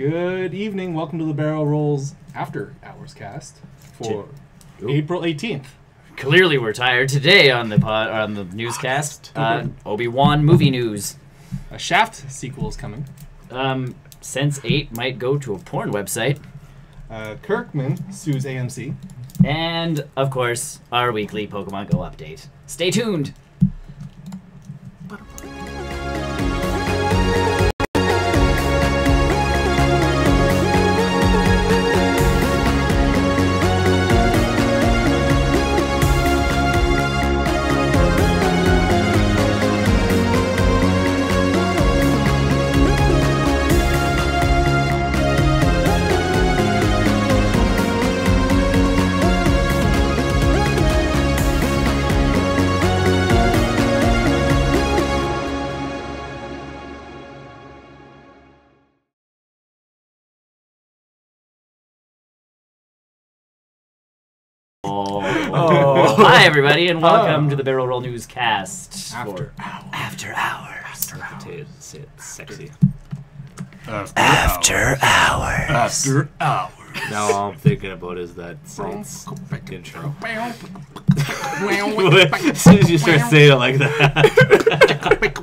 Good evening. Welcome to the Barrel Rolls After Hours cast for April 18th. Clearly, we're tired today on the newscast. Obi-Wan movie news. A Shaft sequel is coming. Sense8 might go to a porn website. Kirkman sues AMC. And, of course, our weekly Pokemon Go update. Stay tuned! Hi, everybody, and welcome to the Barrel Roll Newscast. After Hours. Say it sexy. After Hours. Now all I'm thinking about is that Saints intro. As soon as you start saying it like that.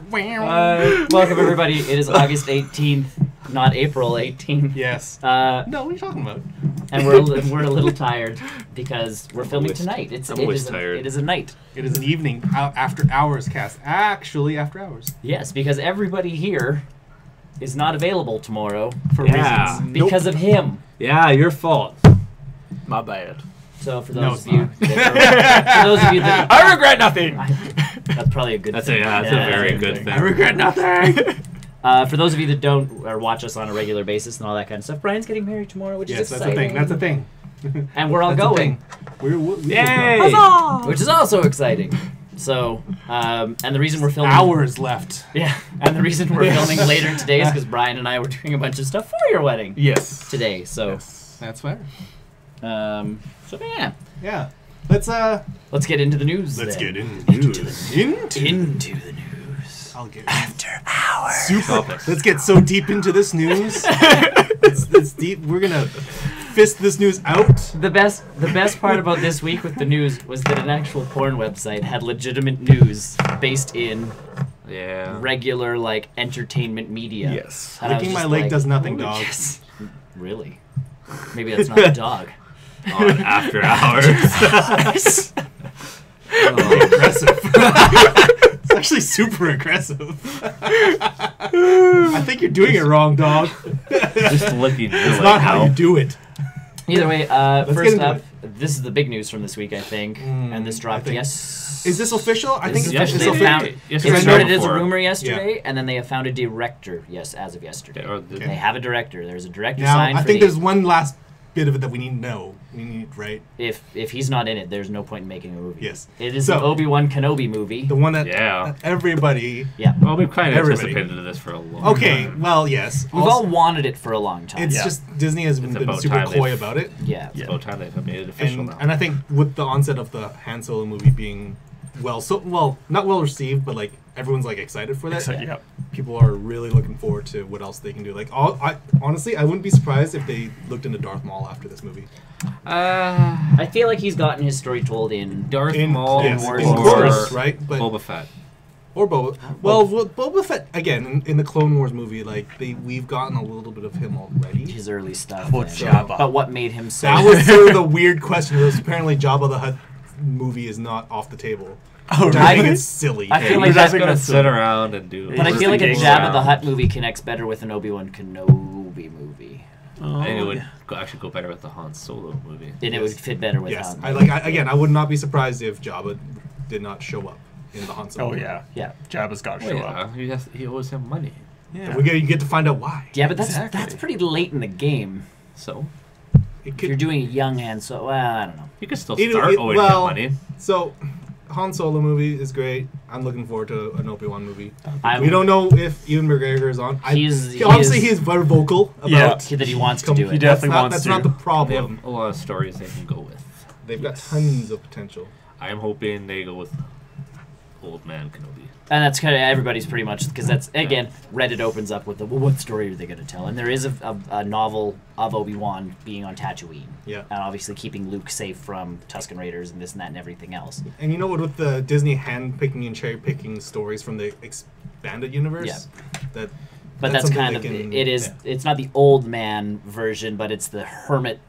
Welcome, everybody. It is August 18th, not April 18th. Yes. No, what are you talking about? And we're a little tired because we're filming tonight. It is a night. It is an evening after hours cast. Actually, after hours. Yes, because everybody here is not available tomorrow For reasons. because of him. Yeah, your fault. My bad. So for those of you that I regret nothing. that's probably a good thing. That's a very good thing. I regret nothing. For those of you that don't or watch us on a regular basis and all that kind of stuff, Brian's getting married tomorrow, which is exciting. That's a thing. And we're all going. Yay! Which is also exciting. So, and the reason we're filming... Hours left. Yeah, and the reason we're filming later today is because Brian and I were doing a bunch of stuff for your wedding. Yes. Today, so... Yes. That's fair. So, yeah. Yeah. Let's get into the news, Let's then. get into Into the news. I'll get After Hours. super. Let's get so deep into this news. it's deep. We're gonna fist this news out. The best part about this week with the news was that an actual porn website had legitimate news based in regular like entertainment media. Yes. And I was Licking my just leg like, does nothing, "Ooh, dog." yes." Really? Maybe that's not a dog. On After Hours. Aggressive. It's actually super aggressive. I think you're doing it wrong, dog. Just looking. It's not how you do it. Either way, first up, it. this is the big news from this week, I think, and this dropped Is this official? I think it's Yes, official. they found, Yes, it I started know as a before. rumor yesterday, and then they have found a director. Yes, as of yesterday, they have a director. There's a director Now, signed. I think there's one last bit of it that we need to know. Right? If he's not in it, there's no point in making a movie. Yes. It is an Obi-Wan Kenobi movie. The one that everybody. Yeah. Well, we've kind of Everybody. anticipated this for a long time. Well, yes. We've all wanted it for a long time. It's just Disney has been about super time coy they've- about it. Yeah. It's about time they've made it official now. And I think with the onset of the Han Solo movie being not well received, but like everyone's like excited for that. Yep. People are really looking forward to what else they can do. Like, honestly, I wouldn't be surprised if they looked into Darth Maul after this movie. I feel like he's gotten his story told in Darth Maul yes, or of course, right? But Boba Fett. or Boba. Well, Boba Fett again in the Clone Wars movie. Like we've gotten a little bit of him already. his early stuff. About and- Jabba. But what made him so... That was sort of the weird question. Because apparently, Jabba the Hutt movie is not off the table. Oh, Which I think really? it's silly. I feel You're like just that- gonna sit around and do. But I feel like a Just Jabba around. the Hutt movie connects better with an Obi-Wan Kenobi movie. Oh, I think it would actually go better with the Han Solo movie. And it would fit better with Yes, Han. I would not be surprised if Jabba did not show up in the Han Solo. Oh, yeah. Yeah. Jabba's got to show up. He owes him money. Yeah. You get to find out why. Yeah, but that's Exactly. that's pretty late in the game. So If you're doing a young Han Solo, well, I don't know. you could still It- start it- owing well, him money. So, Han Solo movie is great. I'm looking forward to an Obi-Wan movie. I'm- We don't know if Ewan McGregor is on. Obviously he's very vocal about Yeah. that he wants to do it. He definitely wants That's to. not the They problem. have a lot of stories they can go with. They've got tons of potential. I'm hoping they go with old man Kenobi. And that's kind of everybody's pretty much, because that's, again, Reddit opens up with well, what story are they going to tell? And there is a novel of Obi-Wan being on Tatooine. Yeah. And obviously keeping Luke safe from Tusken Raiders and this and that and everything else. And you know what, with the Disney hand-picking and cherry-picking stories from the expanded universe? Yeah. But that's kind of, it's not the old man version, but it's the hermit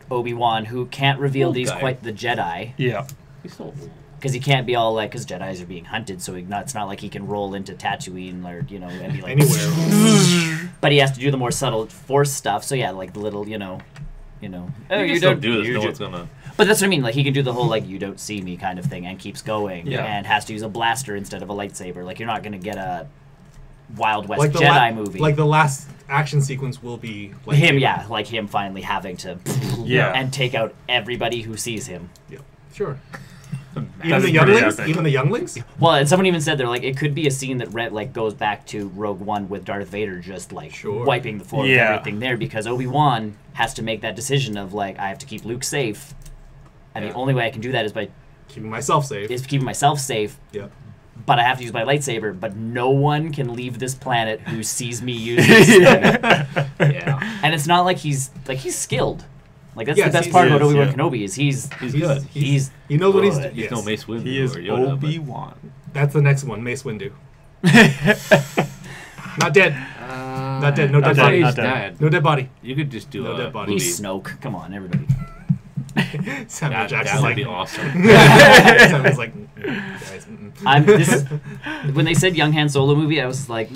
Obi-Wan who can't reveal that he's quite the Jedi. Yeah. He's so old. Because he can't be all like, because Jedis are being hunted, so it's not like he can roll into Tatooine or, and be like... Anywhere. But he has to do the more subtle Force stuff, so yeah, like the little, oh, You you don't don't do this, you no ju- one's gonna... But that's what I mean, like he can do the whole, like, you don't see me kind of thing and keeps going, Yeah. and has to use a blaster instead of a lightsaber. Like, you're not going to get a Wild West Like the Jedi movie. Like the last action sequence will be... Like him, yeah, like him finally having to... Yeah. And take out everybody who sees him. Yeah, sure. Even That's the pretty younglings? epic. Even the younglings? Well, and someone even said they're like, it could be a scene that goes back to Rogue One with Darth Vader just like Sure. wiping the floor with Yeah. everything there, because Obi-Wan has to make that decision of like, I have to keep Luke safe, and the only way I can do that is by Keeping myself safe. keeping myself safe. Yeah. But I have to use my lightsaber. But no one can leave this planet who sees me use this. Yeah. And it's not like he's skilled. Like that's Yes, the best he part about is, Obi-Wan yeah. Kenobi is he's good. He knows what he's Well, doing. he's Yes. no Mace Windu He is or Yoda, but- Obi-Wan. That's the next one, Mace Windu. Not dead. Not dead. No dead Not dead, body. not He's dead. dead. No dead body. You could just do No a dead body. movie. he's Snoke. Come on, everybody. Samuel That Jackson's would like... be awesome. Samuel's like... Guys, This is when they said young Han Solo movie, I was like,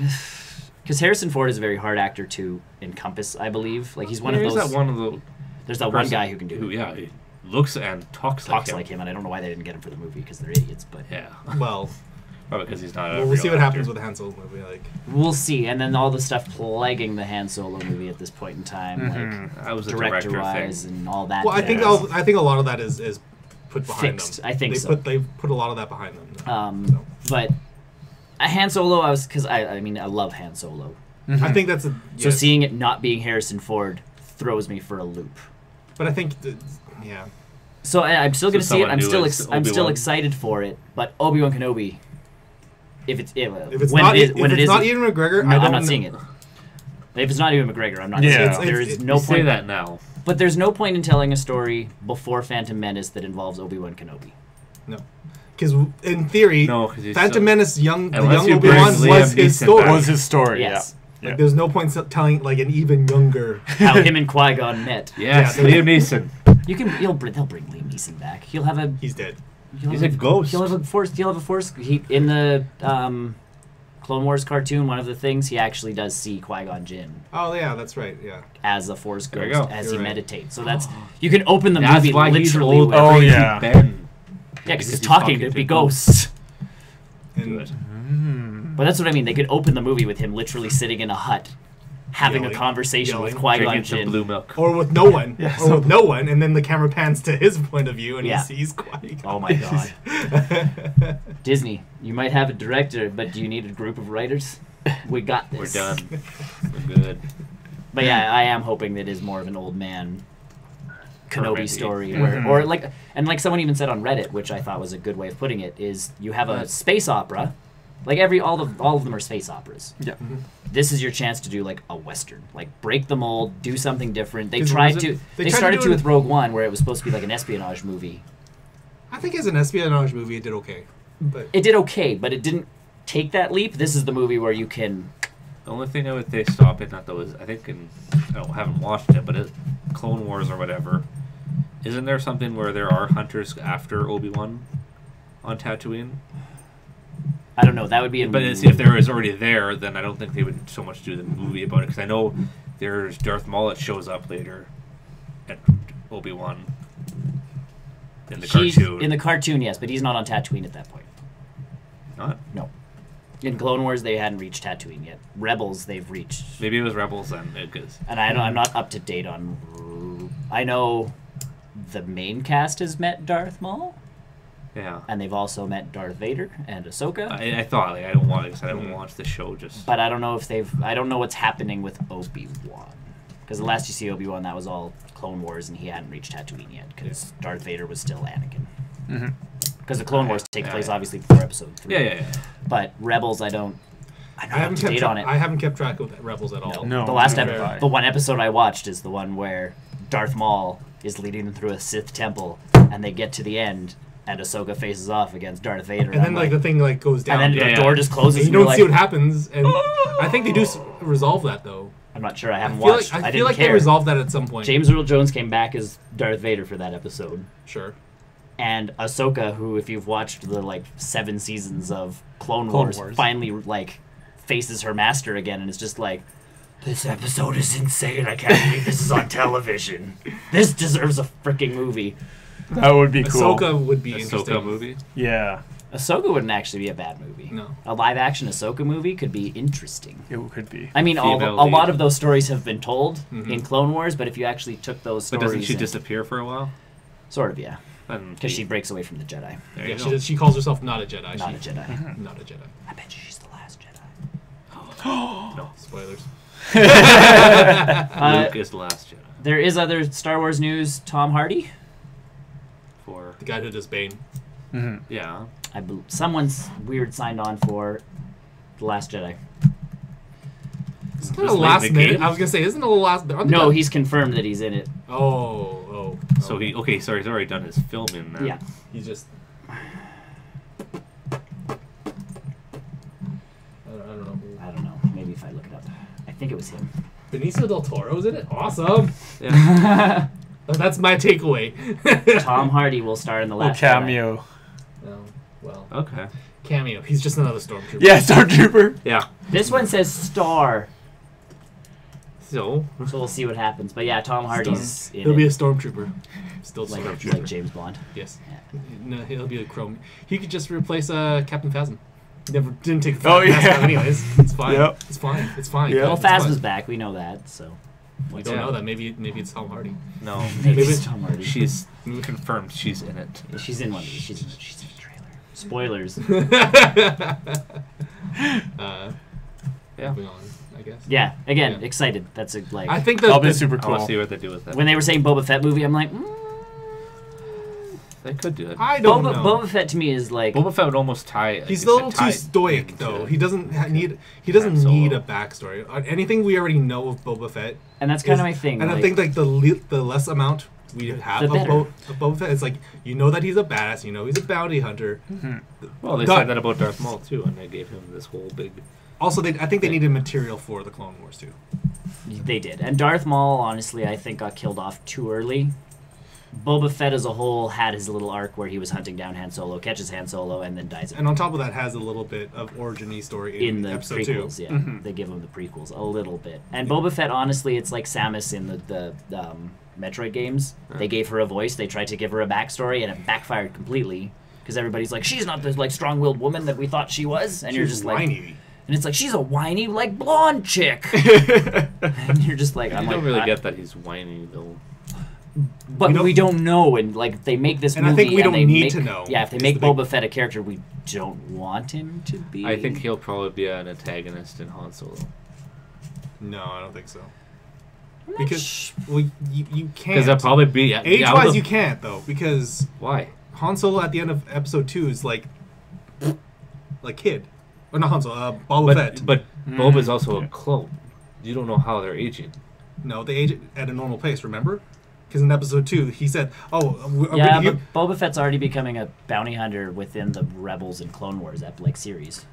because Harrison Ford is a very hard actor to encompass. I believe like he's one of There's those. that one of the There's that one person guy who can do who, yeah, he looks and talks like him, and I don't know why they didn't get him for the movie because they're idiots. But Yeah, well, probably because he's not. A we'll real see what actor. happens with the Han Solo movie. Like, we'll see. And then all the stuff plaguing the Han Solo movie at this point in time, I was a director director wise thing. and all that. well, I think jazz. I think a lot of that is put behind Fixed. them. I think they so. They put a lot of that behind them. So. But a Han Solo, because I mean I love Han Solo. I think that's a... So yes. seeing it not being Harrison Ford throws me for a loop. But I think... yeah. So I'm still going to see it. someone I'm new still as I'm still Obi-Wan? excited for it. But Obi-Wan Kenobi, if it's When not Ian McGregor, no, I don't I'm not know. seeing it. If it's not even McGregor, I'm not. Yeah. seeing it. There is It's- no You point. say that now. But there's no point in telling a story before Phantom Menace that involves Obi-Wan Kenobi. No. Because in theory, No, 'cause he's Phantom so- Menace, the young Unless you Obi-Wan bring was Liam his Neeson story. back. Was his story, Yes. yeah. Like, there's no point telling like an even younger... How him and Qui-Gon met. Yes, Yeah, Liam Neeson. They'll bring Liam Neeson back. He'll have a. He's dead. He's a ghost. He'll have a force. In the Clone Wars cartoon, one of the things he actually does see Qui-Gon Jinn Oh, yeah, that's right, yeah. as a force There you ghost go. as You're he right. meditates. So that's you can open the That's movie why he's literally old. with Oh, Crazy yeah. Ben. because he's he's talking to talking be to ghosts. And Good. But that's what I mean. They could open the movie with him literally sitting in a hut, having Yelling. a conversation with Yelling. Qui-Gon Drinking some Jinn. blue milk. or with no one. Yeah, or with no one, and then the camera pans to his point of view, and Yeah. he sees Qui-Gon. Oh my god. Disney, you might have a director, but do you need a group of writers? We got this. We're done. We're good. But yeah, I am hoping that is more of an old man Kenobi Hermit-y. story, where, or like someone even said on Reddit, which I thought was a good way of putting it, is you have a space opera, like all of them are space operas. Yeah. This is your chance to do like a western, like break the mold, do something different. They 'Cause tried was to. it- They they tried to started do to it- with Rogue One, where it was supposed to be like an espionage movie. I think as an espionage movie, it did okay. But It did okay, but it didn't take that leap. This is the movie where you can. The only thing I would say stop it, not though, is I think I haven't watched it, but Clone Wars or whatever. Isn't there something where there are hunters after Obi-Wan on Tatooine? I don't know. That would be in. But if there is already there, then I don't think they would so much do the movie about it, because I know there's Darth Maul that shows up later at Obi-Wan in the cartoon. In the cartoon, yes, but he's not on Tatooine at that point. Not? No. In Clone Wars, they hadn't reached Tatooine yet. Rebels, they've reached. Maybe it was Rebels then. Cause And I'm not up to date on. I know the main cast has met Darth Maul, yeah. and they've also met Darth Vader and Ahsoka. I thought, like, I don't want, because I don't watch the show, just... But I don't know if they've. I don't know what's happening with Obi-Wan. Because the last you see Obi-Wan, that was all Clone Wars, and he hadn't reached Tatooine yet, because Darth Vader was still Anakin. because the Clone Wars take place obviously before Episode 3. Yeah. But Rebels, I'm not haven't up to date on it. I haven't kept track of Rebels at all. No. The one episode I watched is the one where Darth Maul is leading them through a Sith temple, and they get to the end, and Ahsoka faces off against Darth Vader. And then like the thing like goes down. and then the door just closes. And you and don't you're see like, what happens, and I think they do resolve that though. I'm not sure. I haven't I feel watched. like, I I feel didn't like care. they resolved that at some point. James Earl Jones came back as Darth Vader for that episode. Sure. And Ahsoka, who, if you've watched the like 7 seasons of Clone Wars, finally like faces her master again, and it's just like, this episode is insane. I can't believe this is on television. This deserves a freaking movie. That would be cool. Ahsoka would be interesting. Ahsoka movie. Yeah. Ahsoka wouldn't actually be a bad movie. No. A live-action Ahsoka movie could be interesting. It could be. I mean, a Female lot lead. of those stories have been told in Clone Wars, but if you actually took those But stories... doesn't she and- disappear for a while? Sort of, yeah. And Because she breaks away from the Jedi. There Yeah, you go. she calls herself not a Jedi. Not a Jedi. Not a Jedi. I bet you she's the last Jedi. No. Spoilers. Luke is the last Jedi. There is other Star Wars news. Tom Hardy. For The guy who does Bane. yeah. Someone's weird signed on for The Last Jedi. Isn't Just it a late in last the minute? game? I was gonna say, isn't it a last? No, he's confirmed that he's in it. Oh. So he's already done his filming then. Yeah. He's just. I don't know. I don't know. Maybe if I look it up. I think it was him. Benicio del Toro's in it. Awesome. Yeah. That's my takeaway. Tom Hardy will star in The Little Last Jedi. cameo. Oh, well, Okay. cameo. He's just another stormtrooper. Yeah, Stormtrooper. Yeah. This one says star, So so we'll see what happens. But yeah, Tom Hardy's in He'll it. be a stormtrooper. Still like stormtrooper. James Bond. Yes. Yeah. No, he'll be a chrome. He could just replace Captain Phasm. Didn't take the Oh, mask yeah. out anyways. It's fine. Yep. It's fine. It's fine. Yeah. Well, It's fine. Phasma's back. We know that. So We don't know that. Maybe it's Tom Hardy. no. maybe Maybe it's Tom Hardy. She's confirmed she's in it. She's in one of these. She's in the trailer. Spoilers. Yeah. Moving on, I guess. Yeah. Again, Yeah. excited. That's a, like I think That'll be that super I want to cool. see what they do with that. when they were saying Boba Fett movie, I'm like, They could do it. I don't know. Boba Fett to me is like Boba Fett would almost tie. He's like a you little said, too tie stoic, into- though. He doesn't need. He doesn't Han Solo. need a backstory. Anything we already know of Boba Fett, and that's kind of is- my thing. and like, I think like the less amount we have The of, better. of Boba Fett, it's like you know that he's a badass. You know he's a bounty hunter. Well, they Done. said that about Darth Maul too, and they gave him this whole big. Also, I think they needed material for the Clone Wars too. they did. And Darth Maul, honestly, I think got killed off too early. Boba Fett as a whole had his little arc where he was hunting down Han Solo, catches Han Solo, and then dies. And on top of that, has a little bit of origin-y story in the episode prequels, 2. yeah, they give him the prequels a little bit. And Boba Fett, honestly, it's like Samus in the Metroid games. They gave her a voice. They tried to give her a backstory, and it backfired completely because everybody's like, she's not the like strong-willed woman that we thought she was, and you're She's just like, whiny. and it's like she's a whiny like blonde chick, and you're just like, I I'm don't like, really I- get that he's whiny though. But We we don't- don't know, and like they make this And I movie, think we and don't they need make, to know, Yeah, if they is make the big- Boba Fett a character we don't want him to be. I think he'll probably be an antagonist in Han Solo. No, I don't think so. I'm not Because well, you can't. Because they'll probably be Age-wise, you can't though, because Why? Han Solo at the end of Episode 2 is like kid, or not Han Solo, Boba Fett. But Boba's also a clone. You don't know how they're aging. No, they age at a normal pace. Remember? Because in Episode 2, he said, "Oh, Yeah, you, but Boba Fett's already becoming a bounty hunter within the Rebels and Clone Wars series.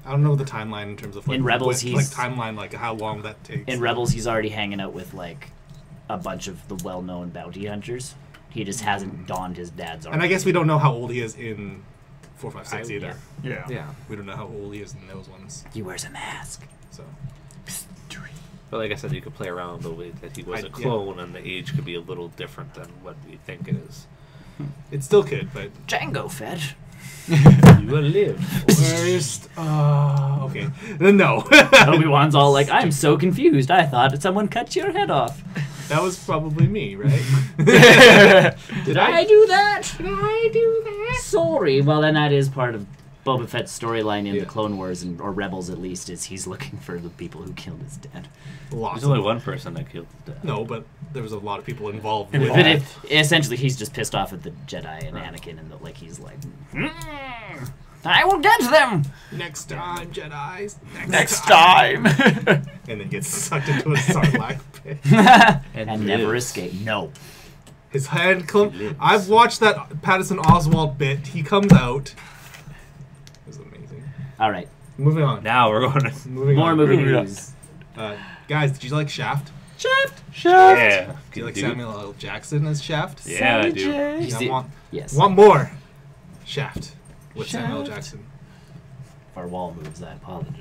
I don't know the timeline in terms of like In Rebels, what, he's- timeline, like how long that takes. In Rebels, he's already hanging out with like a bunch of the well-known bounty hunters. He just hasn't donned his dad's armor. And I guess we don't know how old he is in 4, 5, 6 either. Yeah. Yeah. We don't know how old he is in those ones. He wears a mask. So But like I said, you could play around the way that he was a clone, and the age could be a little different than what we think it is. it still could, but Django Fett. You will live. first, okay, then no. Obi-Wan's all like, I'm so confused. I thought someone cut your head off. That was probably me, right? Did I do that? Did I do that? Sorry. Well, then that is part of Boba Fett's storyline in the Clone Wars, or Rebels at least, is he's looking for the people who killed his dad. There's only one person that killed his dad. No, but there was a lot of people involved with But that. essentially, he's just pissed off at the Jedi and Anakin, and he's like, I will get them! Next time, Jedis. Next time. And then gets sucked into a Sarlacc pit. and never escape. No. His hand I've watched that Patterson Oswalt bit. He comes out. It was amazing. All right. Moving on. Now we're going to... More movie news. Guys, did you like Shaft? Shaft. Yeah. Do you like Samuel L. Jackson as Shaft? Yeah, I do. Yes. Want more Shaft with Samuel L. Jackson. If our wall moves, I apologize.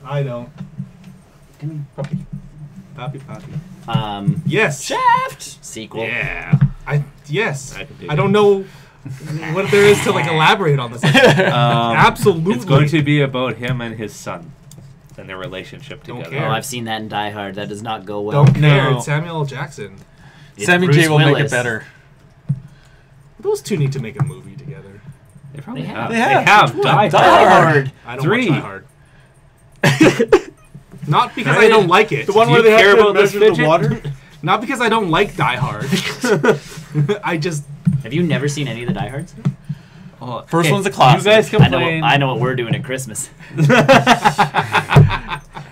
I don't. Puppy. Pappy. Yes. Shaft sequel. Yeah. Yes. I can dig I don't know what there is to elaborate on this. Absolutely. It's going to be about him and his son and their relationship together. care. Oh, I've seen that in Die Hard. That does not go well. Don't care. No. It's Samuel L. Jackson. It's Sammy Bruce J will make Willis. it better. Those two need to make a movie together. They probably They have. have. They They have. have. Which Die one? Hard. Die Hard. I don't 3. watch Die Hard. Not because I don't like it. The one Do where you they care have to about this measure the fidget? water. Not because I don't like Die Hard. I just... Have you never seen any of the Die Hards? Oh, First okay, one's a classic. You guys I complain. know what we're doing at Christmas.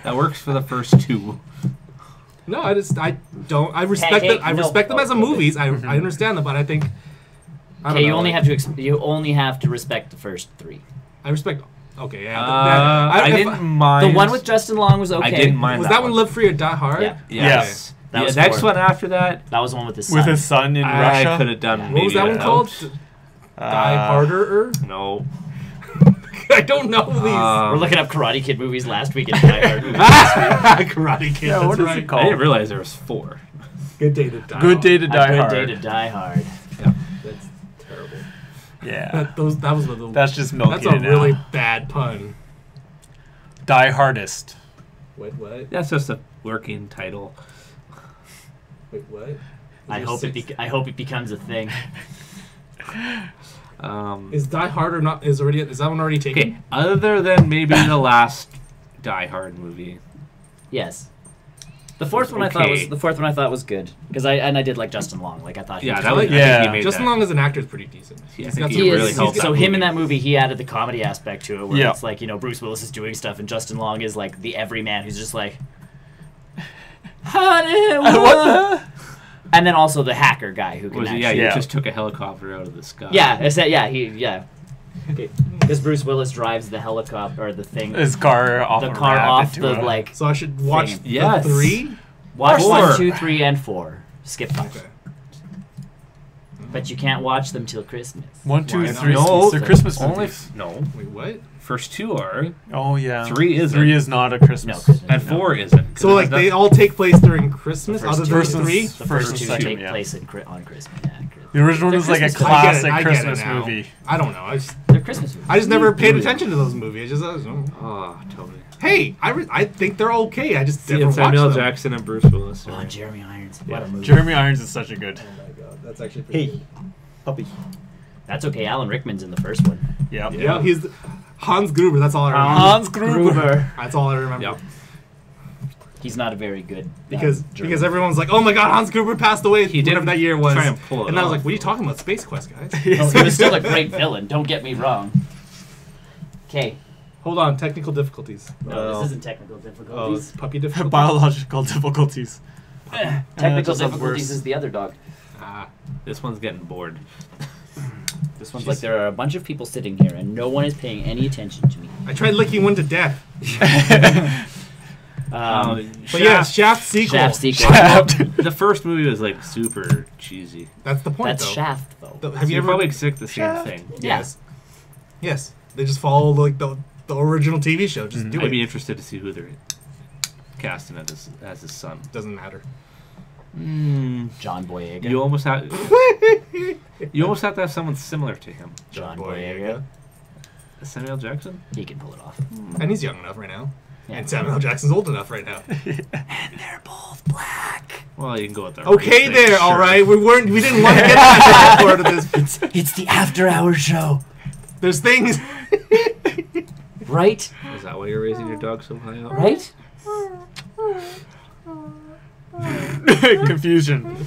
That works for the first 2. No, I don't. I respect Hey, them. I no. respect them as a Oh, movies. I understand them, but I think. I don't Okay, you know, only like, have to you only have to respect the first 3. I respect. Okay, yeah. I if didn't mind. The one with Justin Long was okay. I didn't mind Was that that one Live Free or Die Hard? Yeah. Yes. That The was next 4. one after that, That was the one with his son. With his son in I Russia. could have done. Yeah. What was that one called? Die Harder? No. I don't know these. We're looking up Karate Kid movies last week and Die Hard movies this week. Karate Kid. Yeah, that's what is right. it I called? didn't realize there was 4. Good Day to Die. Good Day to A Die Good Hard. Day to Die Hard. That's terrible. Yeah. That was the. That's just milking That's a it now. really bad pun. Die Hardest. Wait, what? That's just a working title. Wait, what? I hope it becomes a thing. Is Die Hard or not? Is that one already taken? Okay, other than maybe the last Die Hard movie. Yes. The fourth one I thought was good because I did like Justin Long. Like I thought. Yeah, he that was was. good. I Yeah. think he made Justin that. Long as an actor is pretty decent. Yeah, I He's think got he some- really helped So that him movie. in that movie, he added the comedy aspect to it, where Yeah. it's like Bruce Willis is doing stuff, and Justin Long is like the everyman who's just like, honey, What and then also the hacker guy who can Was it, actually. he Yeah. just took a helicopter out of the sky. Yeah, I said because Bruce Willis drives the helicopter or the thing, His car off the a car ramp off into the a- like. So I should watch Thing. the Yes. 3? Watch 4. 1, 2, 3, and 4. Skip 5. Okay. But you can't watch them till Christmas. 1, 2, Why not? 3. No, They're Christmas only movies. no. Wait, what? First 2 are, Oh yeah. 3 isn't. 3 is not a Christmas. No, Christmas. and 4 isn't. 'cause So it like has they nothing- all take place during Christmas, The first other two. than First one's- 3? The first First two and take second, place on Christmas. Yeah, The original They're was like a Christmas classic I get it Christmas now. movie. I don't know. they're Christmas movies. I just never paid attention to those movies. Oh, Tony. Hey, I think they're okay. I just See, never and watched Samuel them. Jackson and Bruce Willis. Oh, Jeremy Irons. What a movie. Jeremy Irons is such a good. Oh my god, that's actually pretty good. Puppy. That's okay. Alan Rickman's in the first one. Yep. Yeah, he's Hans Gruber. That's all I remember. Hans Gruber. That's all I remember. Yep. He's not a very good. Because German. everyone's like, oh my god, Hans Gruber passed away. He whatever didn't that year was. try and pull it And I was off, like, what are you though. talking about? Space Quest, guys. No, he was still a great villain. Don't get me wrong. Okay. Hold on, technical difficulties. No, this isn't technical Oh, difficulties. it's puppy difficulties. Biological difficulties. Technical just sounds difficulties worse. is the other dog. Ah, This one's getting bored. This one's like there are a bunch of people sitting here and no one is paying any attention to me. I tried licking one to death. But yeah, Shaft sequel. Shaft sequel. The first movie was like super cheesy. That's the point, That's though. Shaft, though. Have you You're ever probably expect the same Shaft? thing. Yes. Yes. They just follow like the original TV show. Just do I'd it. be interested to see who they're casting as his son. Doesn't matter. John Boyega. You almost have to have someone similar to him. John Boyega. Samuel Jackson. He can pull it off. And he's young enough right now. Yeah. And Samuel L. Jackson's old enough right now. And they're both black. Well, you can go with that. Okay, race there. thing, All sure. right, we didn't want to get that part of this. It's the after hours show. There's things. Right? Is that why you're raising your dog so high up? Right? Confusion.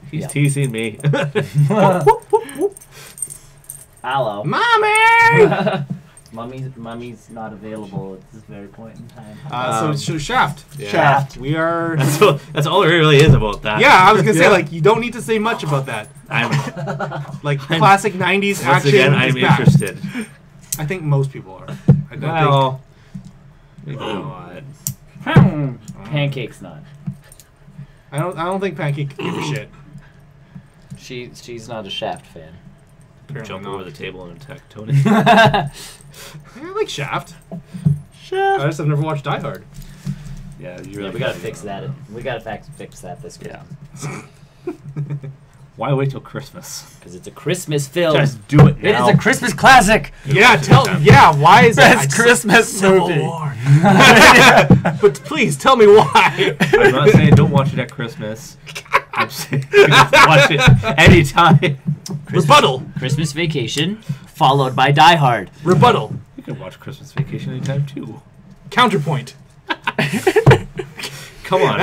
He's Yeah. teasing me. Hello. Mommy! Mummy's not available at this very point in time. So Shaft. Yeah. Shaft. We are. That's all there really is about that. Yeah, I was gonna say like you don't need to say much about that. I'm Like classic '90s once action. again. is I'm back. interested. I think most people are. I don't Well, maybe not. Pancake's not. I don't think Pancake gives a shit. She's not a Shaft fan. Apparently Jump not. over the table and attack Tony. Yeah, I like Shaft. I just have never watched Die Hard. Yeah, you Yeah, really. we gotta fix that. We gotta fix that this Yeah. Christmas. Why wait till Christmas? Because it's a Christmas film. Just do it now. It is a Christmas classic. Yeah, yeah. Why is that? Best Christmas Civil movie. War. But please tell me why. I'm not saying don't watch it at Christmas. I'm saying you have to watch it anytime. Rebuttal. Christmas Vacation, followed by Die Hard. Rebuttal. You can watch Christmas Vacation anytime too. Counterpoint. Come on.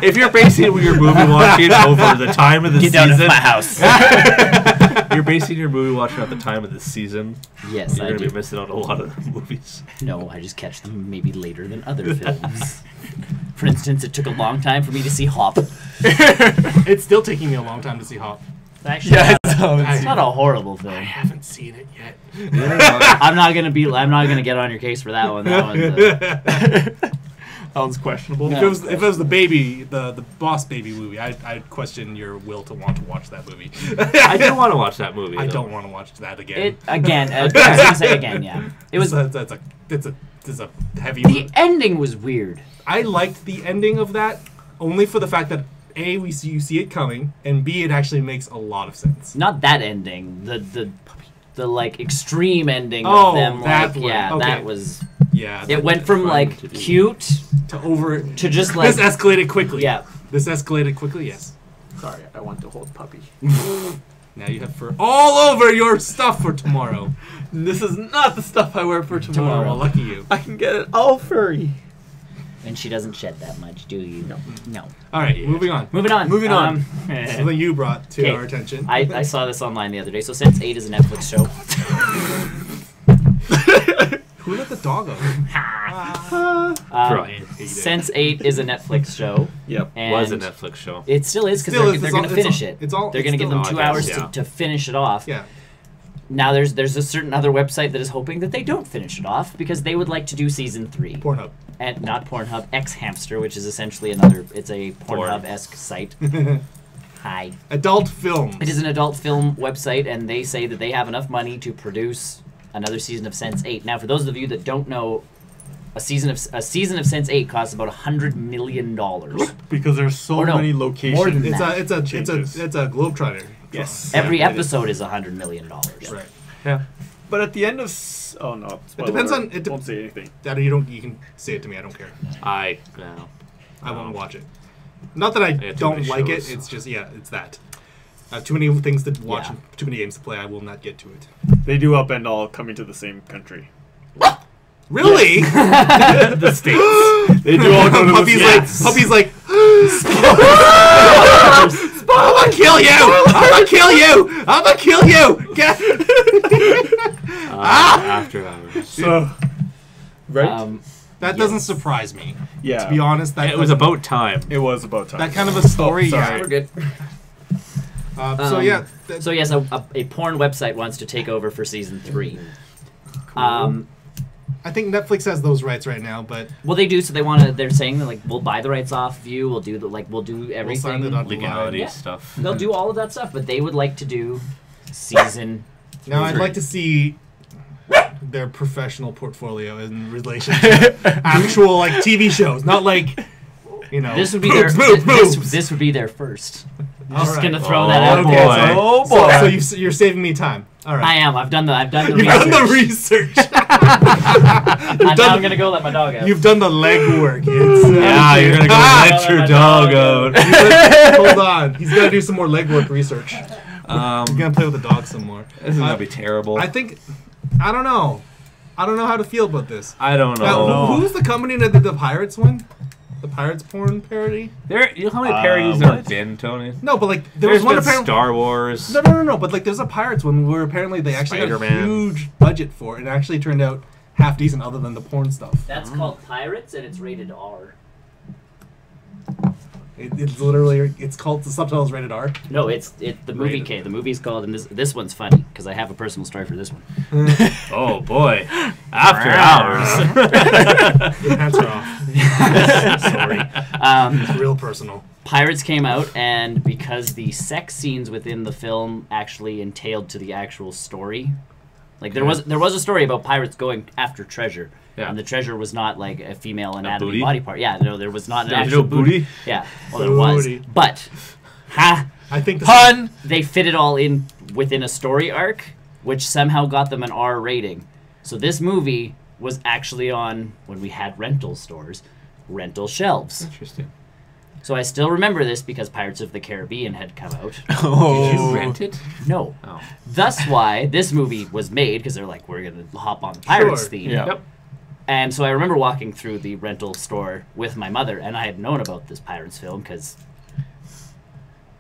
If you're basing your movie watching over the time of the Get season, out of my house. you're basing your movie watching at the time of the season. Yes, You're I going to do. be missing out on a lot of the movies. No, I just catch them maybe later than other films. For instance, it took a long time for me to see Hop. It's still taking me a long time to see Hop. Actually, Yeah, it's not a horrible I film. haven't seen it yet. I'm not gonna get on your case for that one. That one's That one's questionable. Yeah. If it was the baby, the Boss Baby movie, I'd question your will to want to watch that movie. I do want to watch that movie. I though. don't want to watch that again. it again. I was gonna say again. Yeah, it was. That's a heavy. The ending was weird. I liked the ending of that only for the fact that A, you see it coming, and B, it actually makes a lot of sense. Not that ending. The like extreme ending Oh, of them. that Like one. yeah, Okay. that was. Yeah, It went from fun like to do. cute to over to just like this escalated quickly. yeah. This escalated quickly. Yes. Sorry, I want to hold puppy. Now you have fur all over your stuff for tomorrow. This is not the stuff I wear for Well, tomorrow. lucky you. I can get it all furry. And she doesn't shed that much, do you? No. All right, moving on. Moving on. Moving on. Something you brought to Okay. our attention. I saw this online the other day. So Sense8 is a Netflix show. Who let the dog out? Brian. Sense8 is a Netflix show. Yep. And Was a Netflix show. It still is because Still they're, is. they're It's going all- to it's finish all- it. it's all- They're it's going to give them still- 2 I hours guess, yeah. to finish it off. Yeah. Now there's a certain other website that is hoping that they don't finish it off because they would like to do season 3. Pornhub. And not Pornhub, xHamster, which is essentially it's a Pornhub-esque site. Hi. Adult films. It is an adult film website, and they say that they have enough money to produce another season of Sense8. Now, for those of you that don't know, a season of Sense8 costs about $100 million. Because there's so Or no, many more locations. than It's that. a Changes. globetrotter. Yes. Every Yeah, it is. episode is $100 million. Right. Yeah. But at the end of oh no, It depends on Won't say anything. That you can say it to me. I don't care. I won't watch it. Not that I got too don't many like shows. it. It's just it's that. I have too many things to watch, Yeah. and too many games to play. I will not get to it. They do upend all coming to the same country. Really? the States. They do all go to Puppy's the like, States. Puppy's like, I'm gonna kill you! I'm gonna kill you! I'm gonna kill you! After hours. So, right? That doesn't surprise me. yeah. To be honest, that It was doesn't- about time. It was about time. that kind of a story. Oh, sorry. yeah. We're good. So yeah, that- So yes, a porn website wants to take over for season 3. I think Netflix has those rights right now, but Well, they do. So they want to. They're saying that like we'll buy the rights off of you. We'll do we'll do we'll sign everything. it on Legality Yeah. stuff. They'll do all of that stuff, but they would like to do season. Now I'd 3. like to see their professional portfolio in relation to actual like TV shows, not like This would be their. This would be their first. I'm just Alright. gonna throw that out. Oh, there. boy. Oh So, boy. so you're saving me time. All right. I am. I've done the You've done the research. research. Now done- I'm gonna go let my dog out. You've done the legwork. It's, Yeah, you're gonna go let your dog out. Hold on. He's got to do some more legwork research. You're gonna play with the dog some more. This is gonna be terrible. I don't know. I don't know how to feel about this. I don't know. Now, who's the company that did the Pirates one? The Pirates porn parody? You know how many parodies there have been, Tony? No, but like There's one been apparently. Star Wars. No. But like, there's a Pirates one where apparently they actually got a Spider-Man. huge budget for it, and it actually turned out half decent, other than the porn stuff. That's called Pirates, and it's rated R. It's literally called the subtitles rated R. No, it's the movie Rated. K. The movie's called, and this one's funny because I have a personal story for this one. Oh boy! After hours. Your pants are off. Sorry. It's real personal. Pirates came out, and because the sex scenes within the film actually entailed to the actual story, like there was a story about pirates going after treasure. Yeah. And the treasure was not like a female anatomy booty? body part. Yeah, no, there was not an There's actual no booty? Yeah, well, there was. Booty. But, I think they fit it all in within a story arc, which somehow got them an R rating. So this movie was actually on, when we had rental stores, rental shelves. Interesting. So I still remember this because Pirates of the Caribbean had come out. Did you rent it? No. Oh. Thus why this movie was made, because they're like, we're going to hop on the Pirates Sure. theme. Yeah. Yep. And so I remember walking through the rental store with my mother, and I had known about this Pirates film because,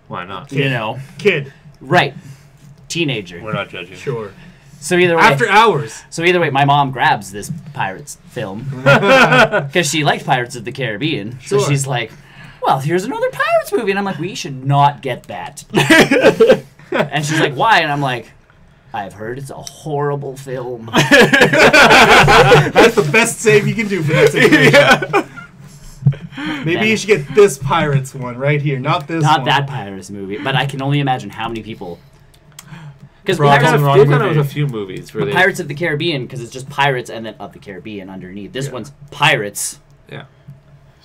Why not? you know, kid. right, teenager. We're not judging. Sure. So either way, After hours. So either way, my mom grabs this Pirates film because she liked Pirates of the Caribbean. So Sure. she's like, well, here's another Pirates movie. And I'm like, we should not get that. And she's like, why? And I'm like, I've heard it's a horrible film. That's the best save you can do for that situation. Maybe you should get this Pirates one right here, not this Not one. that Pirates movie, but I can only imagine how many people. Because Brought Pirates, on the wrong They've done it movie. with a few movies where they. Pirates of the Caribbean, because it's just Pirates and then of the Caribbean underneath. This Yeah. one's Pirates. Yeah.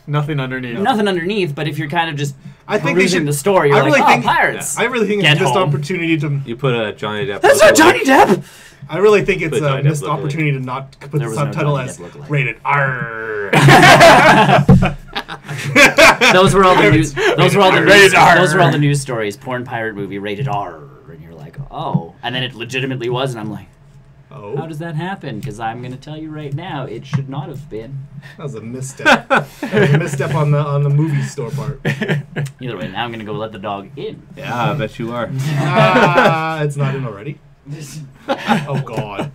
Nothing underneath. Nothing underneath, but if you're kind of just I think they perusing should. the story, you're I really like, think- oh, Pirates. I really think it's Get a missed home. opportunity to. You put a Johnny Depp. That's not Johnny Depp! I really think it's Put a Johnny Depp missed lookalike. opportunity to not put There the was no subtitle Johnny as Depp lookalike. rated R. Those were all the news. Those were all the news. Rated R. Those were all the news stories. Porn pirate movie rated R, and you're like, oh. And then it legitimately was, and I'm like, how Oh, does that happen? Because I'm gonna tell you right now, it should not have been. that was a misstep. That was a misstep on the movie store part. Either way, now I'm gonna go let the dog in. Yeah, I bet you are. It's not in already. Oh God.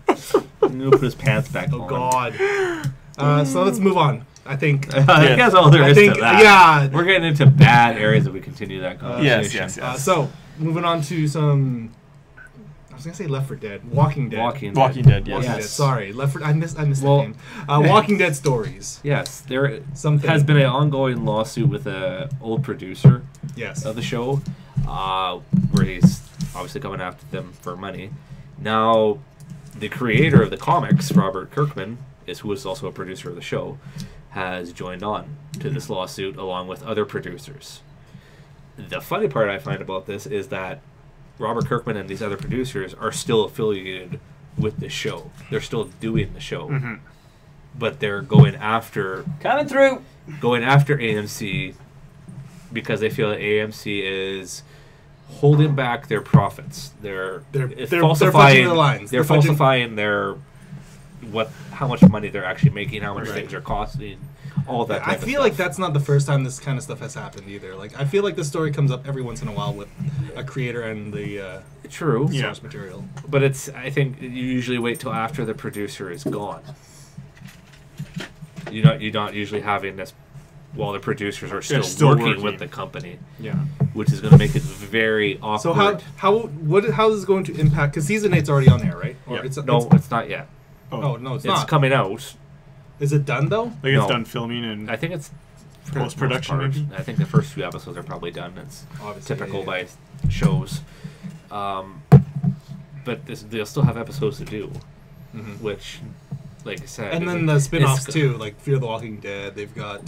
I'm gonna put his pants back Oh on. God. So let's move on. I think. I think that's all there I is think. to that. Yeah. We're getting into bad areas if we continue that conversation. Yes. So moving on to some. I was gonna say Left 4 Dead, Walking Dead. Walking Walking Dead. Dead, Walking yes. Dead. Sorry, Left 4. I missed Well- the name. Walking Dead stories. Yes, there Something. has been an ongoing lawsuit with an old producer Yes. of the show, where he's obviously coming after them for money. Now, the creator of the comics, Robert Kirkman, who is also a producer of the show, has joined on to this lawsuit along with other producers. The funny part I find about this is that Robert Kirkman and these other producers are still affiliated with the show. They're still doing the show, but they're going after Coming through. AMC because they feel that AMC is holding back their profits. They're fudging their lines. They're They're fudging- falsifying how much money they're actually making, how much Right. things are costing, all that. I type of feel like stuff. that's not the first time this kind of stuff has happened either. Like I feel like this story comes up every once in a while with a creator and the true. source material. But I think you usually wait till after the producer is gone. You're not usually having this while the producers are still, still working working. with the company, Yeah. which is going to make it very awkward. So how is this going to impact? Because season 8's already on there, right? Or Yeah. it's not yet. Oh no, it's It's not. coming out. Is it done though? Like No. it's done filming and I think it's for the most Post-production, part. maybe? I think the first few episodes are probably done. It's Obviously, typical yeah, yeah. by shows. But they'll still have episodes to do, which, like I said, And then the spin-offs it's- too, like Fear the Walking Dead. They've got.